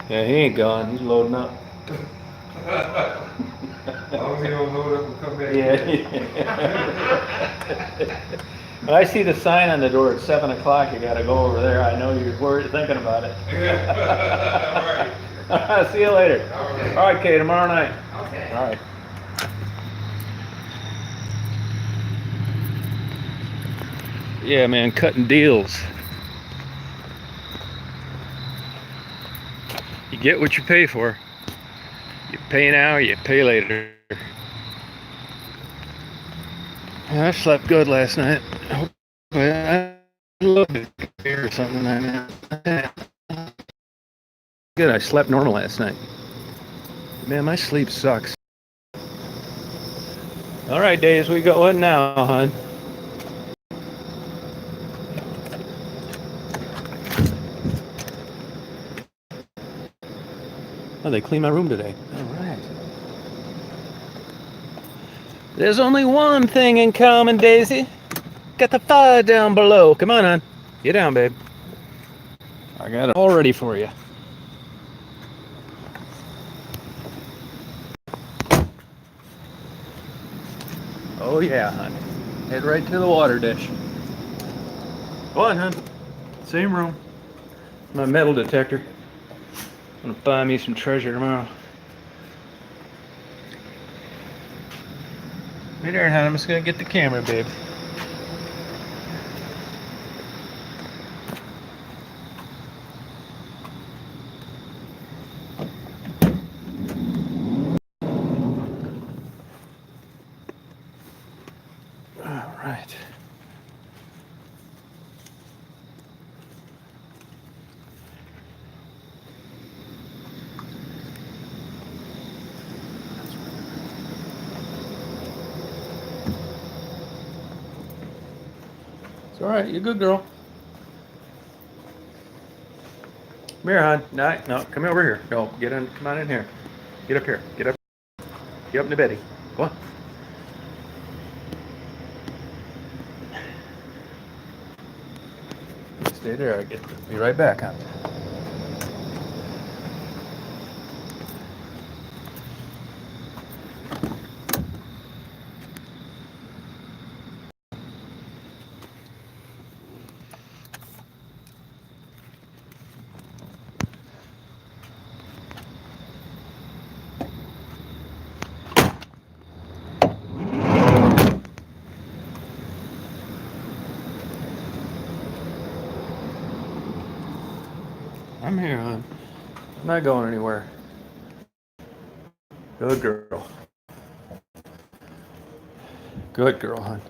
Yeah, he ain't gone. He's loading up. As long as he don't load up and come back. Yeah. When I see the sign on the door at 7 o'clock, you gotta go over there. I know you're worried, thinking about it. All right. See you later. All right. All right, Kay, tomorrow night. Okay. All right. Yeah, man, cutting deals. You get what you pay for. You pay now, you pay later. I slept good last night. I love it or something. Good, I slept normal last night. Man, my sleep sucks. All right, Days, we going now, hon. Oh, they cleaned my room today. All right. There's only one thing in common, Daisy. Got the fire down below. Come on, hon. Get down, babe. I got it all ready for you. Oh, yeah, hon. Head right to the water dish. Go on, hon. Same room. My metal detector. I'm gonna buy me some treasure tomorrow. Hey there, hon. I'm just gonna get the camera, babe. All right. It's all right. You're a good girl. Come here, hon. No, come over here. No, get in. Come on in here. Get up here. Get up. Get up in the beddy. Go on. Stay there. I'll be right back, hon. I'm here, hon. I'm not going anywhere. Good girl. Good girl, hon.